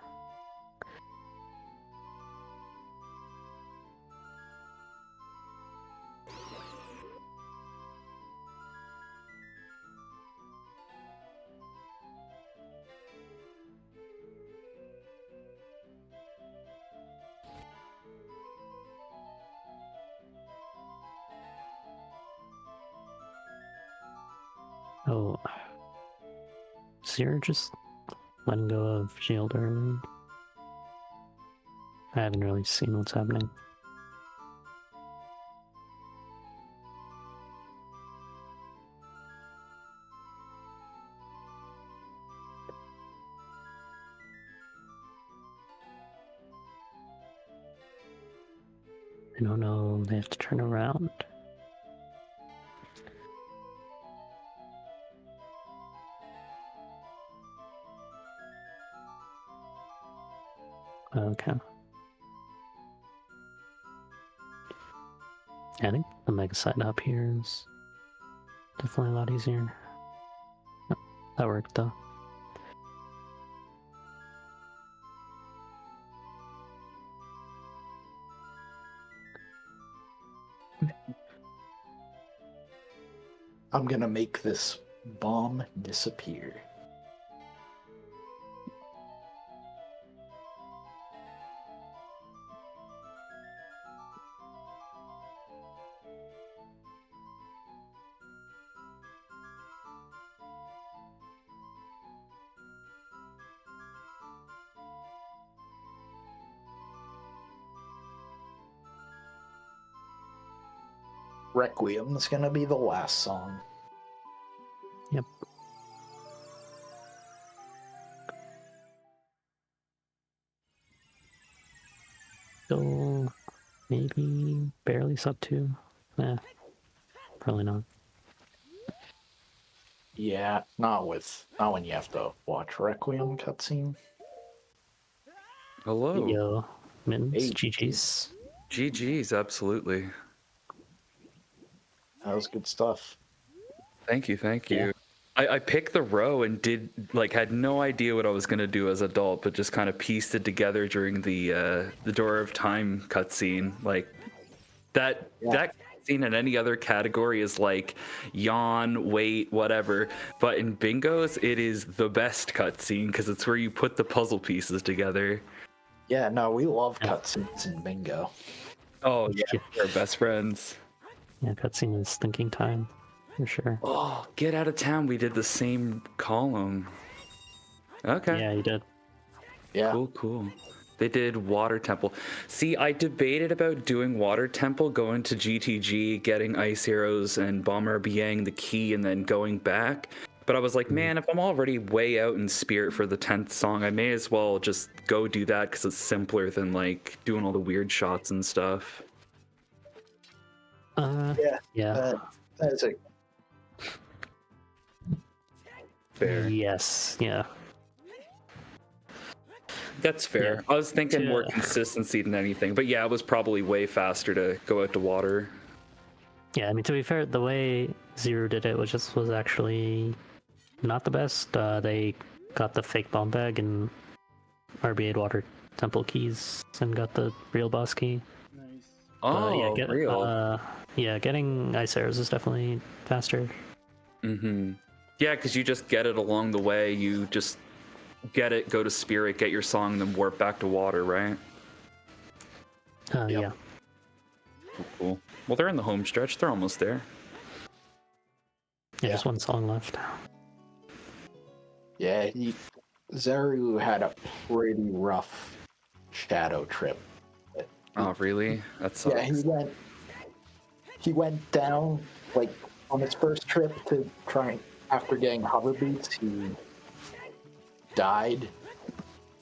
Oh. So you're just letting go of shield early? I haven't really seen what's happening. I don't know, they have to turn around. Okay. I think the mega side up here is definitely a lot easier. Oh, that worked though. I'm gonna make this bomb disappear. Requiem is gonna be the last song. Yep. Still maybe barely sub 2. Probably not. Yeah, not when you have to watch Requiem cutscene. Hello. Yo, Mins, Hey, GG's. GG's, absolutely. That was good stuff. Thank you, thank Yeah. you. I picked the row and had no idea what I was gonna do as adult, but just kind of pieced it together during the Door of Time cutscene. Like that Yeah. that cutscene in any other category is like yawn, wait, whatever. But in bingos, it is the best cutscene because it's where you put the puzzle pieces together. Yeah, no, we love cutscenes in bingo. Oh yeah, Yeah. we're best friends. Yeah, cutscene is thinking time, for sure. Oh, Get Out of Town. We did the same column. Okay. Yeah, you did. Yeah. Cool. They did Water Temple. See, I debated about doing Water Temple, going to GTG, getting Ice Heroes and Bomber Biang the key, and then going back. But I was like, man, if I'm already way out in spirit for the 10th song, I may as well just go do that because it's simpler than like doing all the weird shots and stuff. Yeah. That's a Fair. Yes. Yeah. That's fair. Yeah. I was thinking more Yeah. consistency than anything. But yeah, it was probably way faster to go out to water. Yeah. I mean, to be fair, the way Zero did it was actually not the best. They got the fake bomb bag and RB8 Water Temple keys and got the real boss key. Nice. Oh, real. Getting Ice Arrows is definitely faster. Mm-hmm. Yeah, because you just get it along the way. You just get it, go to Spirit, get your song, then warp back to water, right? Yeah. Cool. Well, they're in the home stretch. They're almost there. Yeah, just one song left. Yeah, Zeru had a pretty rough shadow trip. Oh, really? That sucks. Yeah, he went down like on his first trip to try after getting hover boots, he died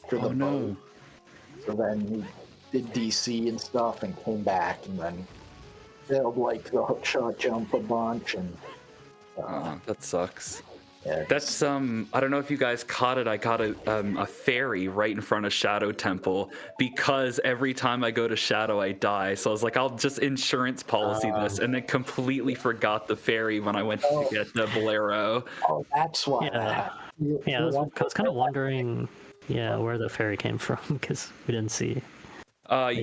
for the boat. So then he did DC and stuff and came back and then failed like the hookshot jump a bunch and That sucks. yeah, That's I don't know if you guys caught it. I caught a ferry right in front of Shadow Temple because every time I go to Shadow, I die. So I was like, I'll just insurance policy this, and then completely forgot the ferry when I went to get the Bolero. oh, that's why. Yeah. Yeah, I was kind of wondering, where the fairy came from because we didn't see. I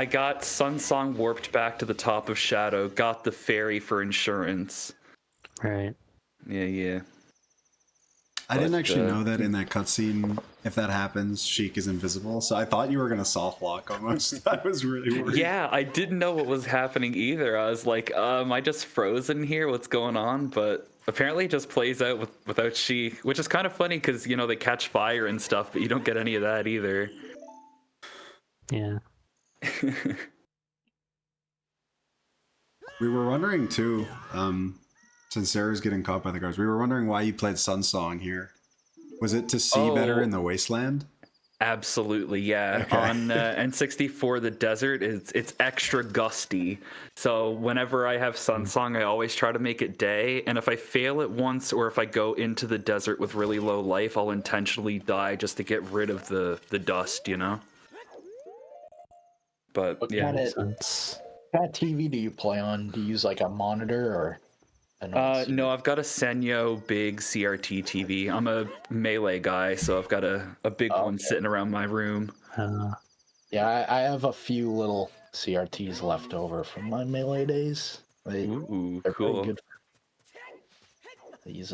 got Sun Song warped back to the top of Shadow, got the ferry for insurance. Right. Yeah. I didn't But, actually know that in that cutscene, if that happens, Sheik is invisible. So I thought you were gonna soft lock almost. I was really worried. Yeah, I didn't know what was happening either. I was like, am I just frozen here? What's going on? But apparently it just plays out without Sheik, which is kind of funny because, you know, they catch fire and stuff, but you don't get any of that either. Yeah. We were wondering too, since Sarah's getting caught by the guards, we were wondering why you played Sun Song here. Was it to see better in the wasteland? Absolutely, yeah. Okay. On N64, the desert it's extra gusty. So whenever I have Sun Song, I always try to make it day. And if I fail it once, or if I go into the desert with really low life, I'll intentionally die just to get rid of the dust, you know. But What yeah, kind Sense. of TV do you play on? Do you use like a monitor or? no, I've got a Senyo big CRT TV. I'm a Melee guy, so I've got a big one sitting around my room. Yeah, I have a few little CRTs left over from my Melee days. Ooh, They're cool. pretty good. These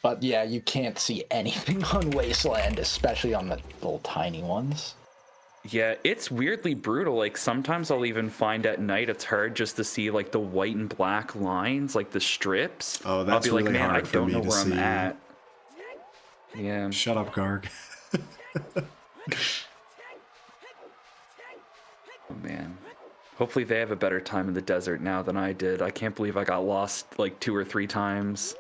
but yeah, you can't see anything on Wasteland, especially on the little tiny ones. Yeah, it's weirdly brutal. Like sometimes I'll even find at night it's hard just to see like the white and black lines, like the strips. Oh, that's I'll be really like, man, I hard for don't me know to where I'm see. at. Yeah. Shut up, Garg. Oh man. Hopefully they have a better time in the desert now than I did. I can't believe I got lost like 2 or 3 times.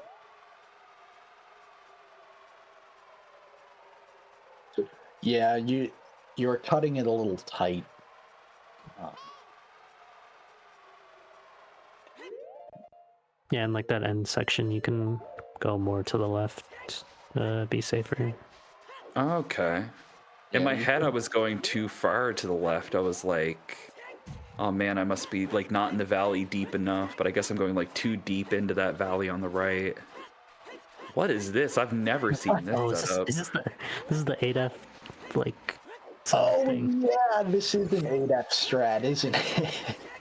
Yeah, you're cutting it a little tight. Yeah, and like that end section, you can go more to the left, be safer. Okay. In Yeah, my you head, I was going too far to the left. I was like, Oh man, I must be like not in the valley deep enough, but I guess I'm going like too deep into that valley on the right. What is this? I've never seen this Oh, setup. this is the 8F like Oh thing. yeah, this is an 8F strat, isn't it?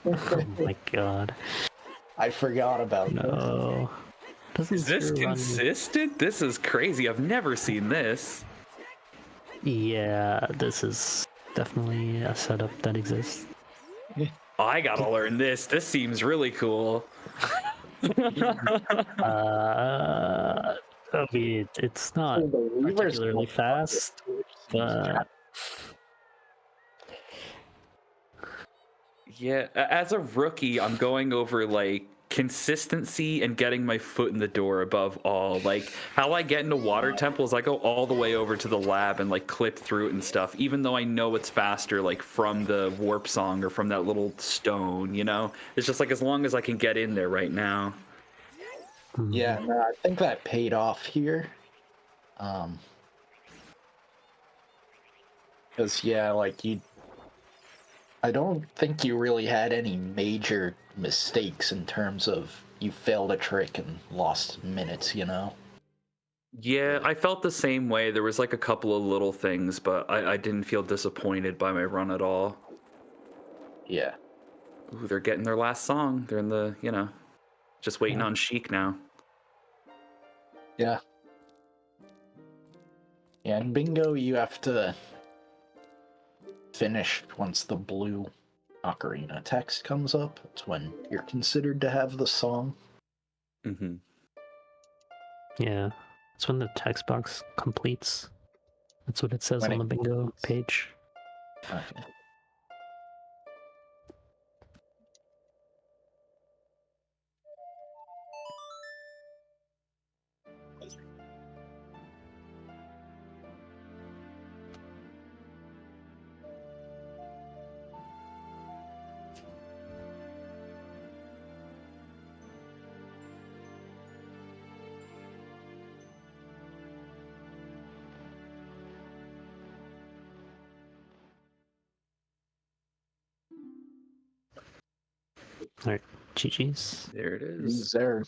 Oh my god. I forgot about this. No. Doesn't Is this Zero run? consistent? This is crazy. I've never seen this. Yeah, this is definitely a setup that exists. I gotta learn this. This seems really cool. I mean, it's not The levers particularly don't fast, but Yeah, as a rookie, I'm going over like consistency and getting my foot in the door above all. Like how I get into water temples, I go all the way over to the lab and like clip through it and stuff, even though I know it's faster, like from the warp song or from that little stone, you know? It's just like as long as I can get in there right now. Yeah, no, I think that paid off here. Because yeah, like I don't think you really had any major mistakes in terms of you failed a trick and lost minutes, you know? Yeah, I felt the same way. There was like a couple of little things, but I didn't feel disappointed by my run at all. Yeah. Ooh, they're getting their last song. They're in the, you know, just waiting on Sheik now. Yeah. Yeah, in bingo you have to finish once the blue ocarina text comes up. It's when you're considered to have the song. Mm-hmm. yeah, it's when the text box completes. That's what it says When on it the bingo completes. page. Okay. All right, GG's. There it is. Is there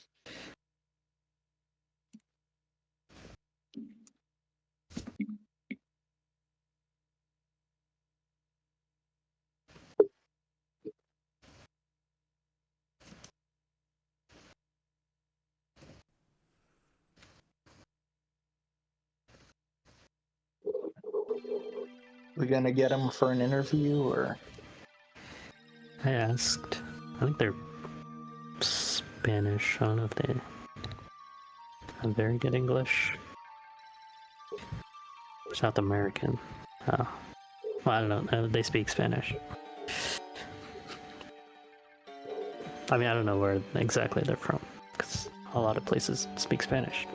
we gonna get him for an interview or I asked. I think they're Spanish. I don't know if they have very good English. South American. Oh. Well, I don't know. They speak Spanish. I mean, I don't know where exactly they're from, because a lot of places speak Spanish.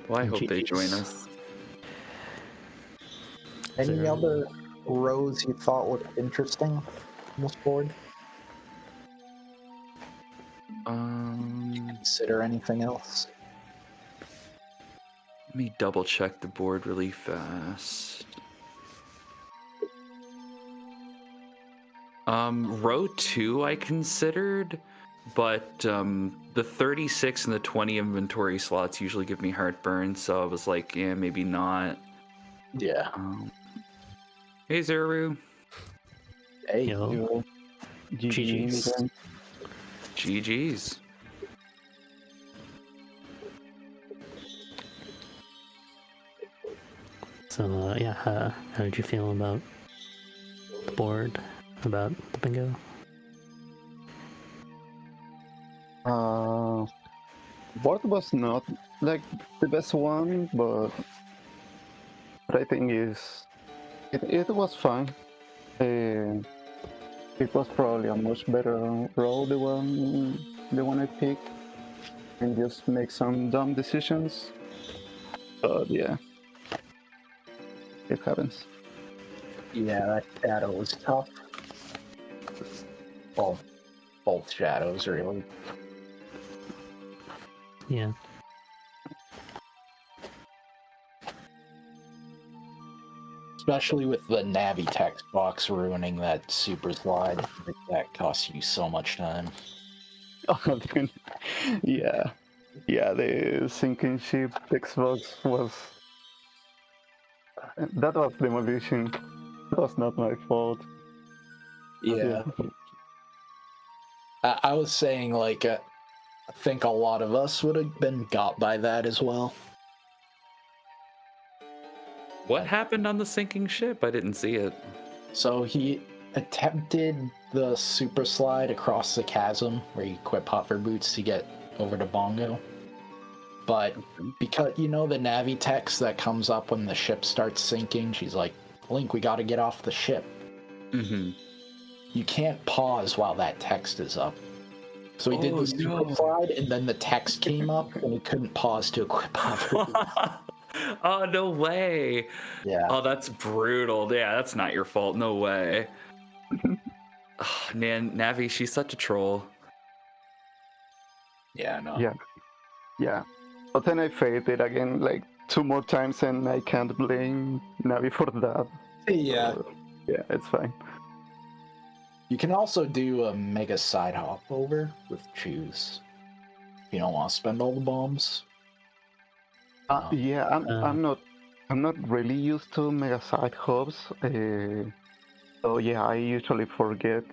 Well, I hope they join GG's. us. any there- other rows you thought looked interesting on this board? Consider anything else? Let me double check the board really fast. Row 2 I considered, but the 36 and the 20 inventory slots usually give me heartburn, so I was like, yeah, maybe not. Yeah. Hey, Zuru. Hey, Yo. you. GG's. GG's. So, yeah, how did you feel about the board, about the bingo? Board was not like the best one, but I think it was fun. It was probably a much better role the one I picked, and just make some dumb decisions. But yeah, it happens. Yeah, that battle was tough. Well, both shadows, really. Yeah. Especially with the Navi text box ruining that super slide. Like, that costs you so much time. Oh, then, yeah, yeah. The sinking ship Xbox was that was demolition. That was not my fault. Yeah. I was saying, like, I think a lot of us would have been got by that as well. What happened on the sinking ship? I didn't see it. So he attempted the super slide across the chasm where you equip hover boots to get over to Bongo. But because, you know, the Navi text that comes up when the ship starts sinking, she's like, Link, we gotta get off the ship. Mm-hmm. You can't pause while that text is up. So he did Oh, the super no. slide, and then the text came up, and he couldn't pause to equip hover boots. Oh, no way. Yeah. Oh, that's brutal. Yeah, that's not your fault. No way. Oh, man, Navi, she's such a troll. Yeah, no. Yeah. But then I failed it again like 2 more times, and I can't blame Navi for that. Yeah. Yeah, it's fine. You can also do a mega side hop over with choose. If you don't want to spend all the bombs. Yeah, I'm not really used to mega side hubs. So yeah, I usually forget.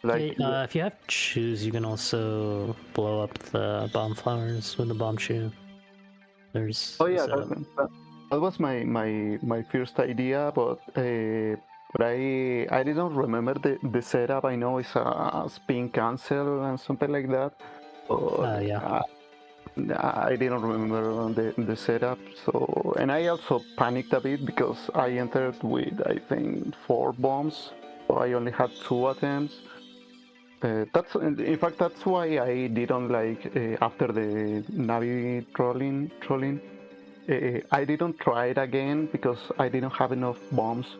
Like If you have choose, you can also blow up the bomb flowers with the bomb shoe. There's oh yeah, setup. that was my first idea, but I didn't remember the setup. I know it's a spin cancel and something like that. But, Yeah. I didn't remember the setup. So, and I also panicked a bit because I entered with I think 4 bombs, so I only had 2 attempts. That's in fact that's why I didn't like after the Navi trolling. I didn't try it again because I didn't have enough bombs.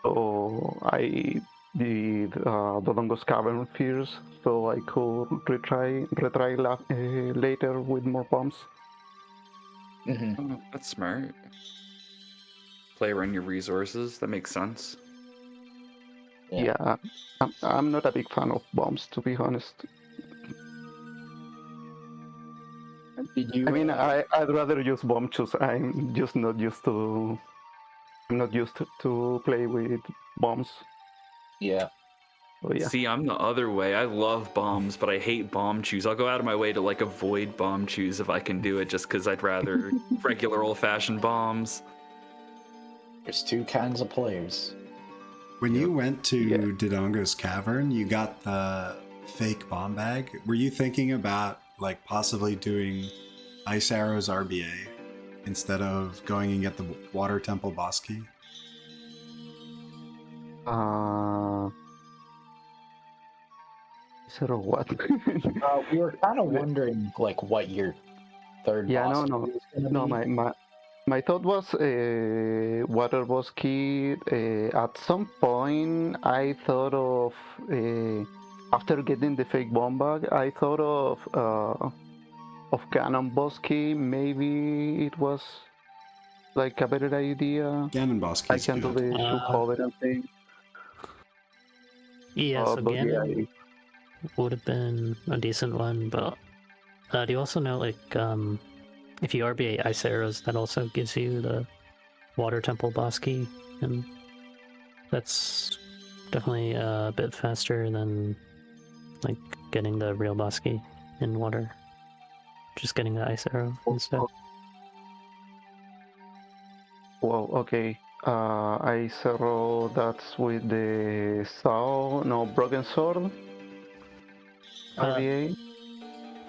So I did Dodongo's Cavern first, so I could retry later with more bombs. Mm-hmm. That's smart. Play around your resources. That makes sense. Yeah, I'm not a big fan of bombs, to be honest. Did you? I mean, I'd rather use bomb choose. I'm just not used to. I'm not used to play with bombs. Yeah. So yeah. See, I'm the other way. I love bombs, but I hate bomb chews. I'll go out of my way to like avoid bomb chews if I can do it, just because I'd rather regular old-fashioned bombs. There's 2 kinds of players. When you went to Yeah. Dodongo's Cavern, you got the fake bomb bag. Were you thinking about like possibly doing Ice Arrow's RBA instead of going and get the Water Temple boss key? So what? We were kind of wondering, like, what your third Yeah, boss no. was gonna No, be. my thought was water boss key. At some point, I thought of after getting the fake bomb bag, I thought of Ganon boss key. Maybe it was like a better idea. Ganon boss I key's can do good. the shoe cover and thing. Yeah, so But yeah, Ganon would have been a decent one, but do you also know, like, if you RBA Ice Arrows, that also gives you the Water Temple boss key, and that's definitely a bit faster than, like, getting the real boss key in water. Just getting the Ice Arrow instead. well, okay. I zero that's with the Broken Sword. RBA.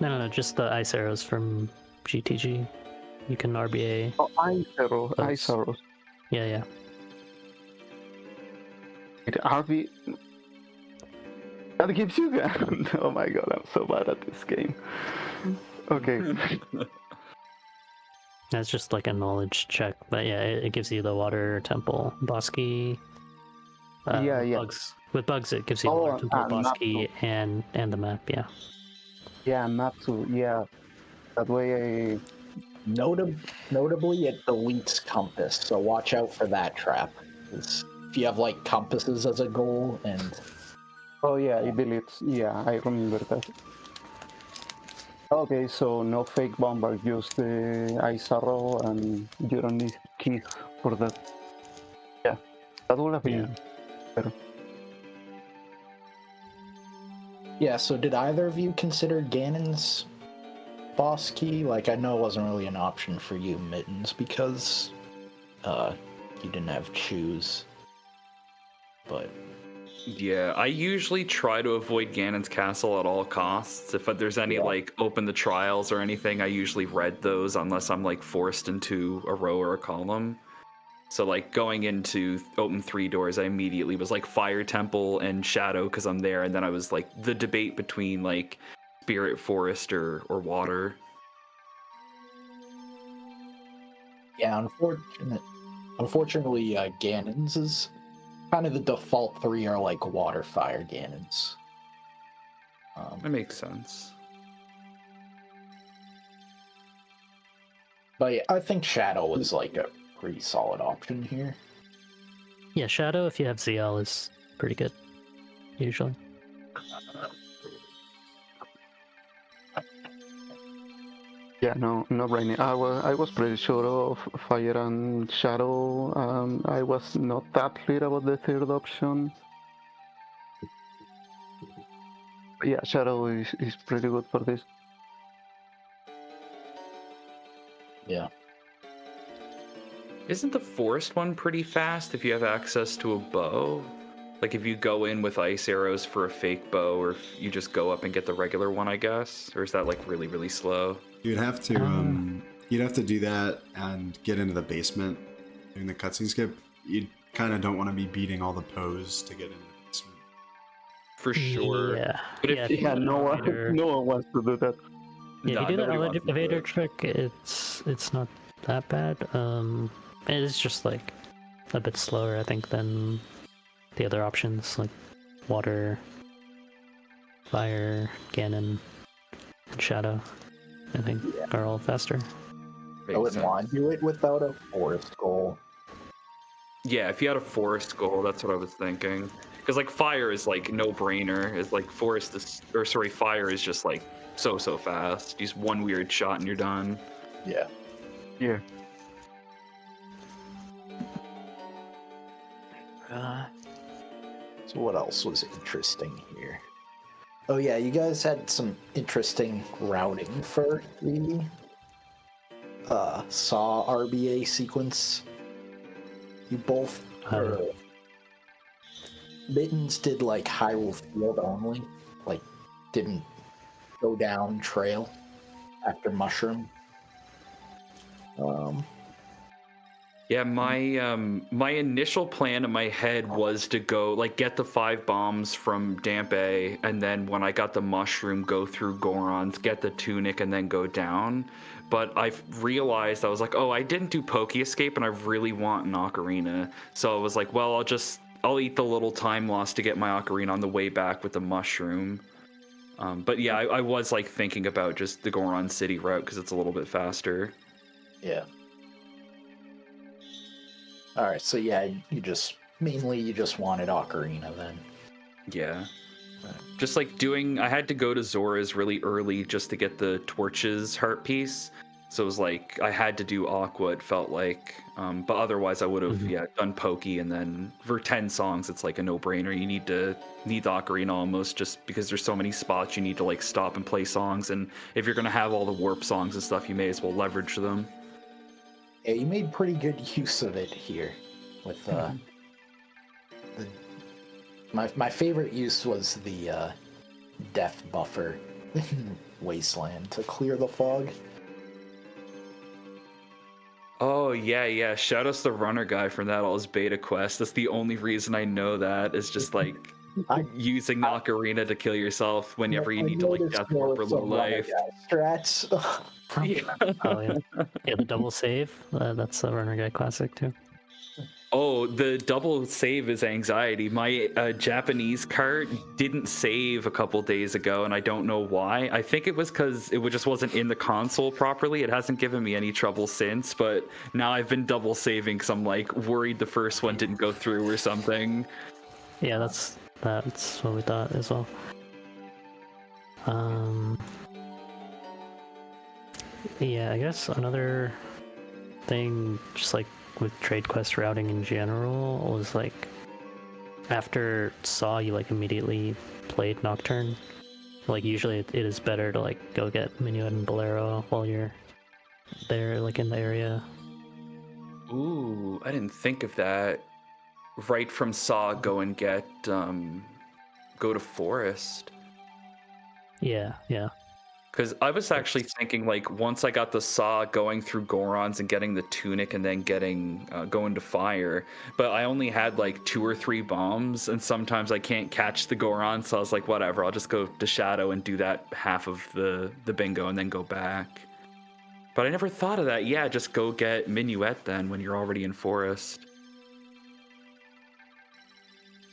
No, just the Ice Arrows from GTG. You can RBA. Oh, I zero. Those. Yeah. RB. That gives you gun. Oh my god, I'm so bad at this game. Okay. That's just like a knowledge check, but yeah, it gives you the Water Temple boss key. Yeah, with yeah. bugs. With bugs, it gives you Oh, water temple, boss map key, and the map. Yeah. Yeah, map too. Yeah, that way I. Notably, it deletes compass, so watch out for that trap. 'Cause if you have like compasses as a goal, and Oh yeah, it deletes. Yeah, I remember that. Okay, so no fake bomber, just the ice arrow, and you don't need keys for that. Yeah, that would have been better. yeah. So did either of you consider Ganon's boss key? Like, I know it wasn't really an option for you, Mittens, because you didn't have choose. But Yeah, I usually try to avoid Ganon's castle at all costs. If there's any like open the trials or anything, I usually read those unless I'm like forced into a row or a column. So like going into open 3 doors, I immediately was like Fire Temple and Shadow because I'm there, and then I was like the debate between like Spirit Forest or Water. yeah, unfortunately, Ganon's is kind of the default 3 are like water, fire Ganons. That makes sense. But yeah, I think Shadow was like a pretty solid option here. Yeah, Shadow, if you have ZL, is pretty good, usually. Yeah, no, not right now. I was pretty sure of fire and shadow. I was not that clear about the third option. But yeah, shadow is pretty good for this. Yeah. Isn't the forest one pretty fast if you have access to a bow? Like if you go in with ice arrows for a fake bow, or if you just go up and get the regular one, I guess? Or is that like really, really slow? You'd have to do that and get into the basement during the cutscene skip. You kind of don't want to be beating all the pose to get into the basement. For sure. Yeah. But if Yeah, no one wants to do that. Yeah, if you do nobody the wants to do elevator it. trick, it's not that bad. It is just like a bit slower, I think, than the other options like water, fire, Ganon, and shadow. I think are all faster. I wouldn't sense. want to do it without a forest goal. Yeah, if you had a forest goal, that's what I was thinking. Because like fire is like no brainer. It's like forest is, or sorry, fire is just like so fast. Just one weird shot and you're done. Yeah. Yeah. So what else was interesting here? Oh yeah, you guys had some interesting routing for the Saw RBA sequence. You both Mittens did like Hyrule Field only, like didn't go down trail after Mushroom. Yeah, my initial plan in my head was to go like get the 5 bombs from Dampe, and then when I got the mushroom, go through Goron's, get the tunic, and then go down. But I realized I was like, oh, I didn't do Poke Escape, and I really want an Ocarina. So I was like, well, I'll eat the little time loss to get my Ocarina on the way back with the mushroom. But yeah, I was like thinking about just the Goron City route because it's a little bit faster. Yeah. Alright, so yeah, you just wanted Ocarina then. Yeah. Just like I had to go to Zora's really early just to get the Torches heart piece. So it was like, I had to do Aqua, it felt like. But otherwise I would have, done Pokey, and then for 10 songs, it's like a no-brainer. You need the Ocarina almost, just because there's so many spots you need to like stop and play songs. And if you're going to have all the warp songs and stuff, you may as well leverage them. Yeah, you made pretty good use of it here. With my favorite use was the death buffer in Wasteland to clear the fog. Oh yeah. Shout out to the runner guy from that all his beta quest. That's the only reason I know that, is just like using the Ocarina to kill yourself whenever you need to like death warp or low life. Strats. Yeah. Oh yeah, yeah, the double save. That's a runner guy classic too. Oh, the double save is anxiety. My Japanese cart didn't save a couple days ago, and I don't know why. I think it was because just wasn't in the console properly. It hasn't given me any trouble since, but now I've been double saving because I'm like worried the first one didn't go through or something. Yeah, that's what we thought as well. Yeah, I guess another thing, just like with trade quest routing in general, was like after Saw, you like immediately played Nocturne. Like usually it is better to like go get Minuet and Bolero while you're there, like in the area. Ooh, I didn't think of that. Right from Saw, go and get go to Forest. Yeah. Because I was actually thinking, like, once I got the Saw going through Gorons and getting the Tunic and then getting going to Fire, but I only had like 2 or 3 bombs, and sometimes I can't catch the Goron, so I was like, whatever, I'll just go to Shadow and do that half of the bingo and then go back. But I never thought of that. Yeah, just go get Minuet then when you're already in Forest.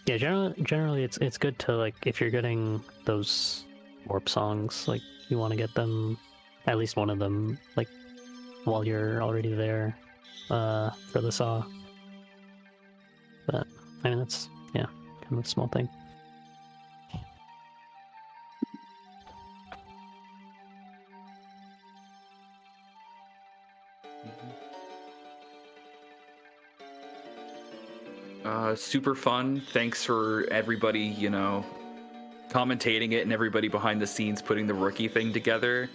Yeah, generally it's good to, like, if you're getting those warp songs, like, you want to get them, at least one of them, like, while you're already there, for the Saw. But, I mean, that's, yeah, kind of a small thing. Super fun. Thanks for everybody, you know, commentating it and everybody behind the scenes putting the rookie thing together.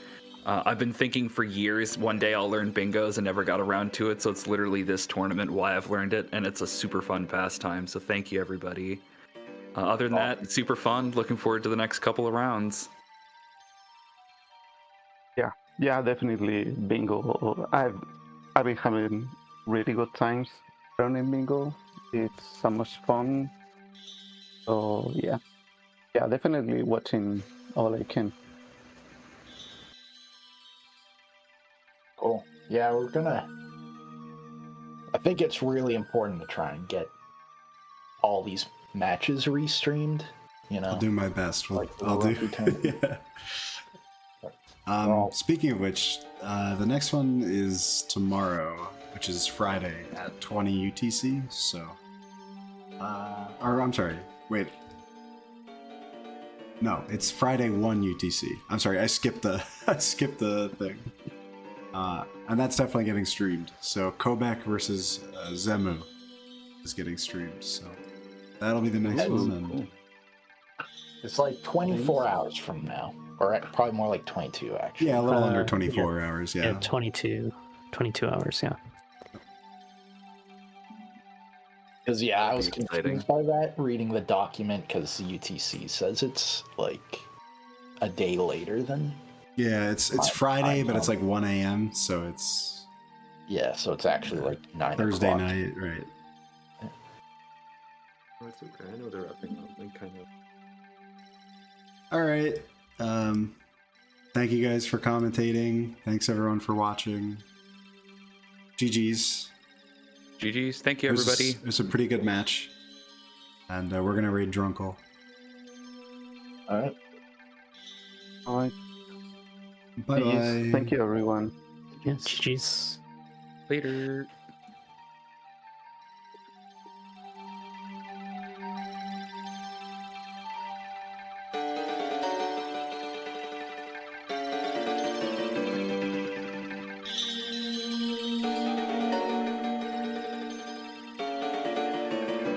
I've been thinking for years one day I'll learn bingos and never got around to it, so it's literally this tournament why I've learned it, and it's a super fun pastime, so thank you everybody. Other than that, it's super fun. Looking forward to the next couple of rounds. Yeah, definitely bingo. I've been having really good times running bingo. It's so much fun. So yeah, definitely watching all I can. Cool. Yeah, I think it's really important to try and get all these matches restreamed. You know, I'll do my best. Like the I'll do. rookie tournament. Yeah. Speaking of which, the next one is tomorrow, which is Friday at 20 UTC. So, or I'm sorry, wait. No, it's Friday 1 UTC. I'm sorry, I skipped the thing. And that's definitely getting streamed. So Kobek versus Zemu is getting streamed. So that'll be the next one. And Cool. It's like 24 hours from now, or probably more like 22 actually. yeah, a little under 24 hours. Yeah, 22 hours, yeah. Because yeah, I was That'd be exciting. confused by that reading the document because UTC says it's like a day later than yeah, it's I Friday, but know. it's like 1 a.m. So it's yeah, so it's actually like 9 Thursday o'clock. night, right? That's okay. I know they're wrapping up. They kind of. All right. Thank you guys for commentating. Thanks everyone for watching. GG's. GG's. Thank you, everybody. It was a pretty good match. And we're going to raid Drunkle. All right. All right. Bye-bye. Peace. Thank you, everyone. Yeah, GG's. Later.